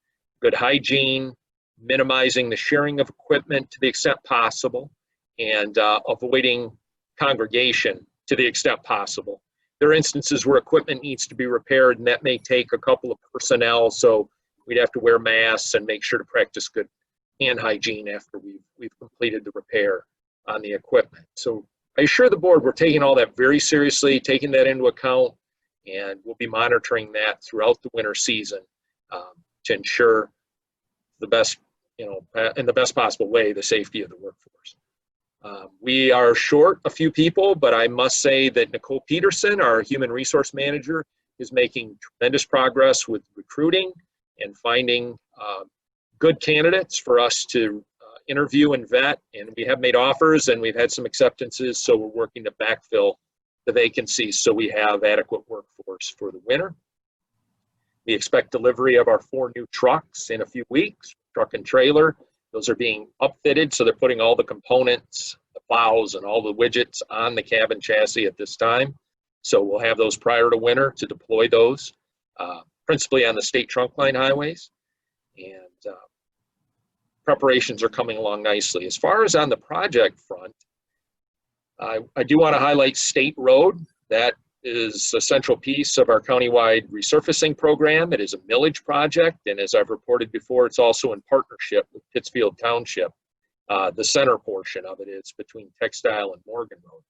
good hygiene, minimizing the sharing of equipment to the extent possible, and avoiding congregation to the extent possible. There are instances where equipment needs to be repaired and that may take a couple of personnel, so we'd have to wear masks and make sure to practice good hand hygiene after we've completed the repair on the equipment. So I assure the board we're taking all that very seriously, taking that into account, and we'll be monitoring that throughout the winter season to ensure the best, in the best possible way, the safety of the workforce. We are short a few people, but I must say that Nicole Peterson, our human resource manager, is making tremendous progress with recruiting and finding good candidates for us to interview and vet, and we have made offers and we've had some acceptances. So we're working to backfill the vacancies so we have adequate workforce for the winter. We expect delivery of our 4 new trucks in a few weeks, truck and trailer. Those are being upfitted, so they're putting all the components, the plows and all the widgets on the cabin chassis at this time. So we'll have those prior to winter to deploy those, principally on the state trunk line highways. And preparations are coming along nicely. As far as on the project front, I do want to highlight State Road. That is a central piece of our countywide resurfacing program. It is a millage project, and as I've reported before, it's also in partnership with Pittsfield Township. The center portion of it is between Textile and Morgan Road.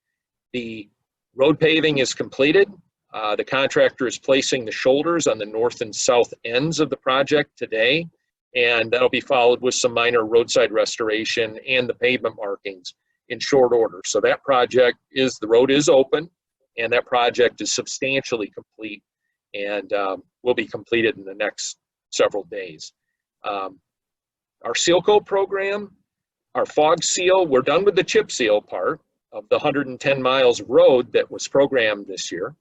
The road paving is completed. The contractor is placing the shoulders on the north and south ends of the project today, and that'll be followed with some minor roadside restoration and the pavement markings in short order. So that project the road is open, and that project is substantially complete and will be completed in the next several days. Our seal coat program, our fog seal, we're done with the chip seal part of the 110 miles of road that was programmed this year.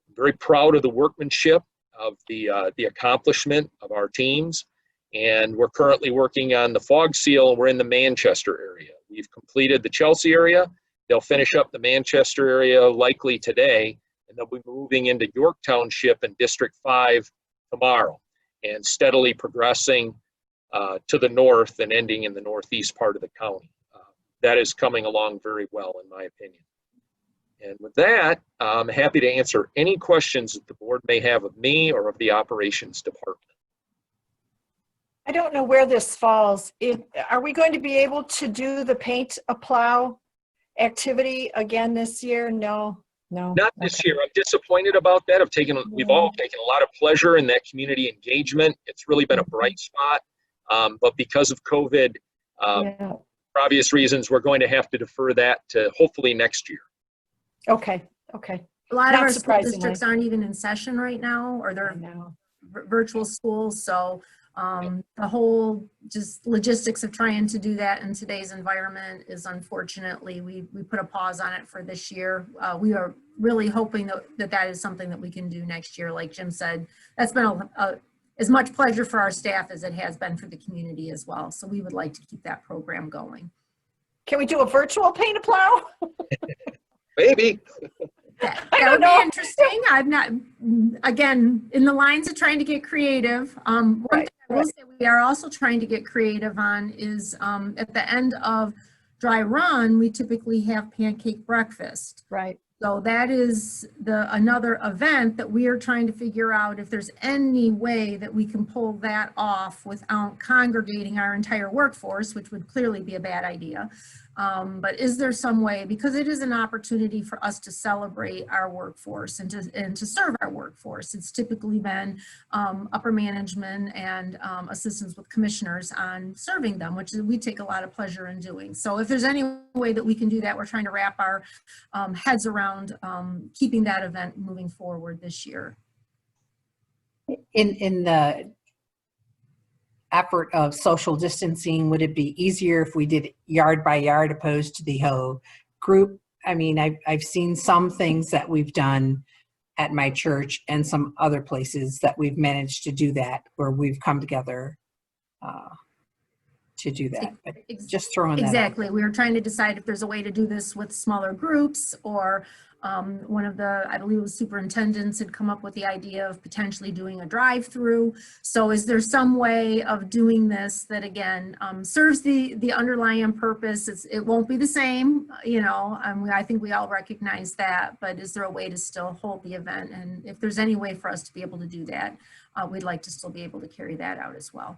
I'm very proud of the workmanship of the accomplishment of our teams. And we're currently working on the fog seal, and we're in the Manchester area. We've completed the Chelsea area. They'll finish up the Manchester area likely today, and they'll be moving into York Township and District 5 tomorrow, and steadily progressing to the north and ending in the northeast part of the county. That is coming along very well, in my opinion. And with that, I'm happy to answer any questions that the board may have of me or of the operations department. I don't know where this falls. Are we going to be able to do the paint a plow activity again this year? No. Not this year. I'm disappointed about that. We've all taken a lot of pleasure in that community engagement. It's really been a bright spot. But because of COVID, for obvious reasons, we're going to have to defer that to hopefully next year. Okay. A lot of Not our school surprisingly. districts aren't even in session right now, or they're virtual schools. So the whole just logistics of trying to do that in today's environment is unfortunately, we put a pause on it for this year. We are really hoping that is something that we can do next year. Like Jim said, that's been as much pleasure for our staff as it has been for the community as well. So we would like to keep that program going. Can we do a virtual paint a plow? Maybe. That would be interesting. I'm not, again, in the lines of trying to get creative. One thing I will say we are also trying to get creative on is at the end of dry run, we typically have pancake breakfast. Right. So that is another event that we are trying to figure out if there's any way that we can pull that off without congregating our entire workforce, which would clearly be a bad idea. But is there some way, because it is an opportunity for us to celebrate our workforce and to serve our workforce. It's typically been upper management and assistants with commissioners on serving them, which we take a lot of pleasure in doing. So if there's any way that we can do that, we're trying to wrap our heads around keeping that event moving forward this year. In the effort of social distancing, would it be easier if we did yard by yard opposed to the whole group? I mean, I've seen some things that we've done at my church and some other places that we've managed to do that, where we've come together to do that. But just throwing that out. Exactly. We were trying to decide if there's a way to do this with smaller groups, or one of the, I believe it was superintendents, had come up with the idea of potentially doing a drive-through. So is there some way of doing this that, again, serves the underlying purpose? It won't be the same, you know, I think we all recognize that, but is there a way to still hold the event? And if there's any way for us to be able to do that, we'd like to still be able to carry that out as well.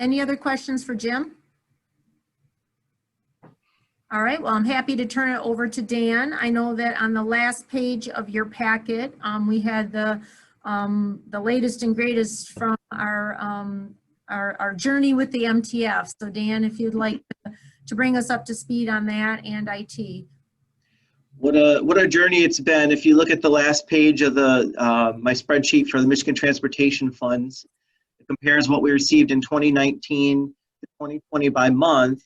Any other questions for Jim? All right, well, I'm happy to turn it over to Dan. I know that on the last page of your packet, we had the latest and greatest from our journey with the MTF. So Dan, if you'd like to bring us up to speed on that and IT. What a journey it's been. If you look at the last page of the my spreadsheet for the Michigan Transportation Funds, It compares what we received in 2019 to 2020 by month.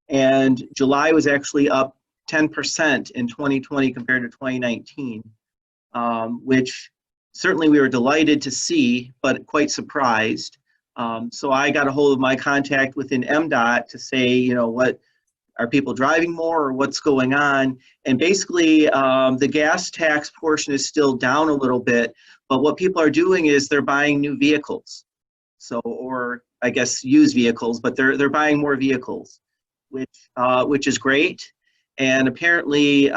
And July was actually up 10% in 2020 compared to 2019, which certainly we were delighted to see, but quite surprised. So I got a hold of my contact within MDOT to say, you know, what are people driving more or what's going on? And basically the gas tax portion is still down a little bit, but what people are doing is they're buying new vehicles. So, or I guess used vehicles, but they're buying more vehicles, which is great. And apparently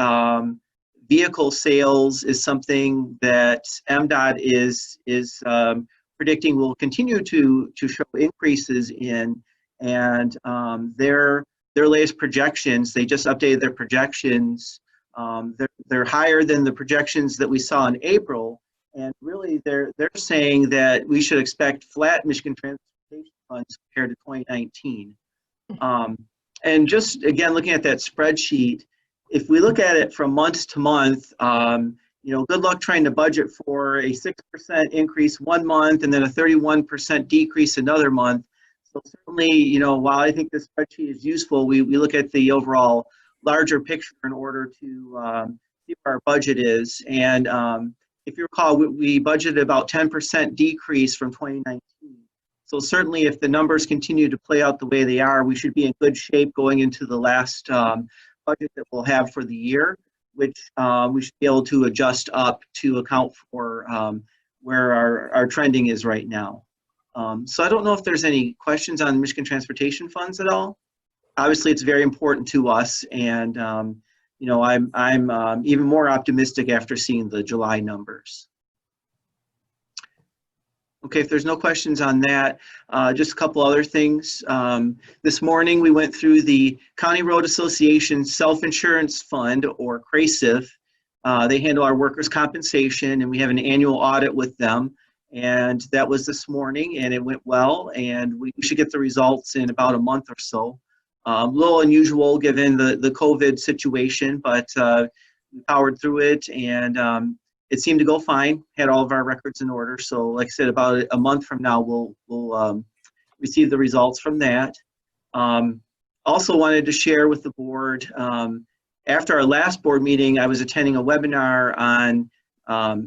vehicle sales is something that MDOT is predicting will continue to show increases in, and their latest projections, they just updated their projections. They're higher than the projections that we saw in April, and really they're saying that we should expect flat Michigan Transportation Funds compared to 2019. And just again, looking at that spreadsheet, if we look at it from month to month, you know, good luck trying to budget for a 6% increase one month and then a 31% decrease another month. So certainly, you know, while I think this spreadsheet is useful, we look at the overall larger picture in order to see where our budget is. And if you recall, we budgeted about 10% decrease from 2019. So certainly if the numbers continue to play out the way they are, we should be in good shape going into the last budget that we'll have for the year, which we should be able to adjust up to account for where our trending is right now. So I don't know if there's any questions on Michigan Transportation Funds at all. Obviously, it's very important to us, and you know, I'm even more optimistic after seeing the July numbers. Okay, if there's no questions on that, just a couple other things. This morning we went through the County Road Association Self-Insurance Fund, or CRASIF. They handle our workers' compensation, and we have an annual audit with them. And that was this morning, and it went well, and we should get the results in about a month or so. A little unusual given the COVID situation, but we powered through it, and it seemed to go fine, had all of our records in order. So like I said, about a month from now, we'll receive the results from that. Also wanted to share with the board, after our last board meeting, I was attending a webinar on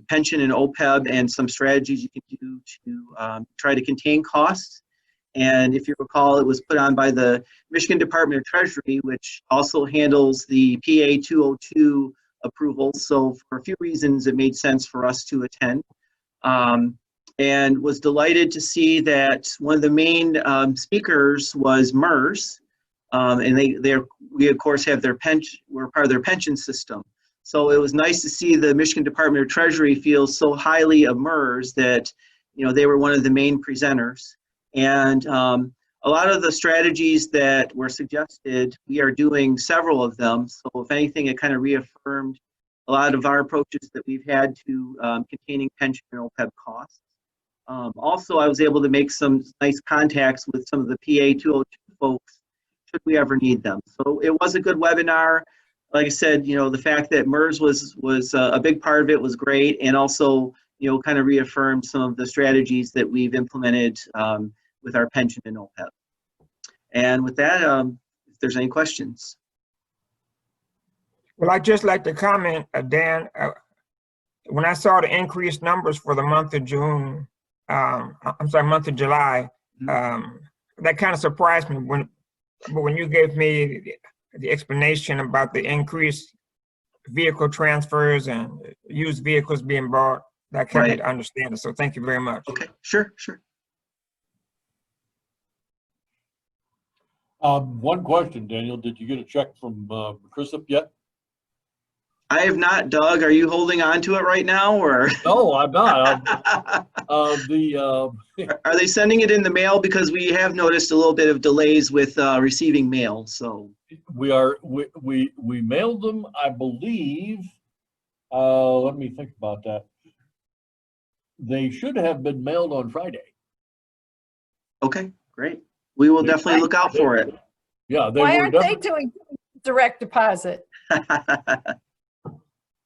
pension and OPEB and some strategies you can do to try to contain costs. And if you recall, it was put on by the Michigan Department of Treasury, which also handles the PA 202 approval. So for a few reasons, it made sense for us to attend, and was delighted to see that one of the main speakers was MERS, and we of course have their pension, we're part of their pension system. So it was nice to see the Michigan Department of Treasury feel so highly of MERS that, you know, they were one of the main presenters. And a lot of the strategies that were suggested, we are doing several of them. So if anything, it kind of reaffirmed a lot of our approaches that we've had to containing pension and OPEB costs. Also, I was able to make some nice contacts with some of the PA 202 folks, should we ever need them. So it was a good webinar. Like I said, you know, the fact that MERS was a big part of it was great, and also, you know, kind of reaffirmed some of the strategies that we've implemented with our pension and OPEB. And with that, if there's any questions. Well, I'd just like to comment, Dan, when I saw the increased numbers for the month of June, month of July, that kind of surprised me when you gave me the explanation about the increased vehicle transfers and used vehicles being bought. That helped me to understand it. So thank you very much. Okay, sure. One question, Daniel, did you get a check from CRASIF yet? I have not, Doug. Are you holding on to it right now, or? No, I'm not. Are they sending it in the mail? Because we have noticed a little bit of delays with receiving mail. So we mailed them, I believe. Let me think about that. They should have been mailed on Friday. Okay, great. We will definitely look out for it. Yeah. Why aren't they doing direct deposit?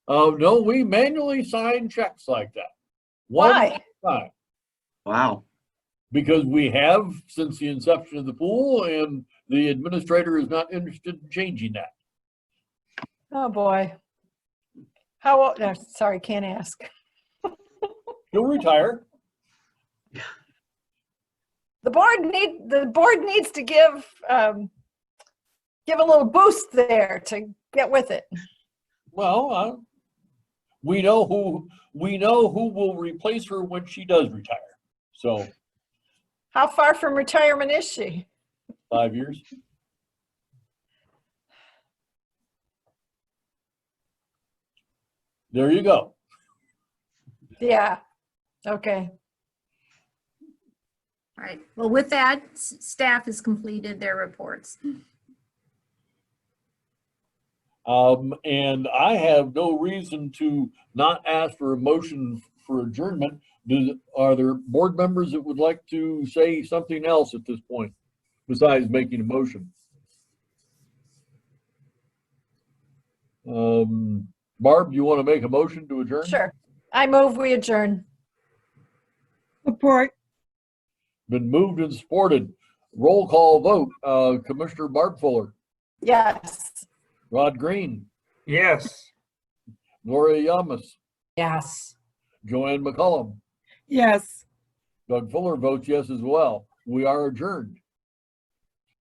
No, we manually sign checks like that. Why? One time. Wow. Because we have since the inception of the pool, and the administrator is not interested in changing that. Oh, boy. How old, no, sorry, can't ask. He'll retire. The board needs to give a little boost there to get with it. Well, we know who will replace her when she does retire. So How far from retirement is she? 5 years. There you go. Yeah, okay. All right. Well, with that, staff has completed their reports. And I have no reason to not ask for a motion for adjournment. Are there board members that would like to say something else at this point besides making a motion? Barb, you want to make a motion to adjourn? Sure. I move we adjourn. Support. Been moved and supported. Roll call vote. Commissioner Barb Fuller, Yes. Rod Green, Yes. Gloria Yamas, Yes. Joanne McCullum, Yes. Doug Fuller votes yes as well. We are adjourned.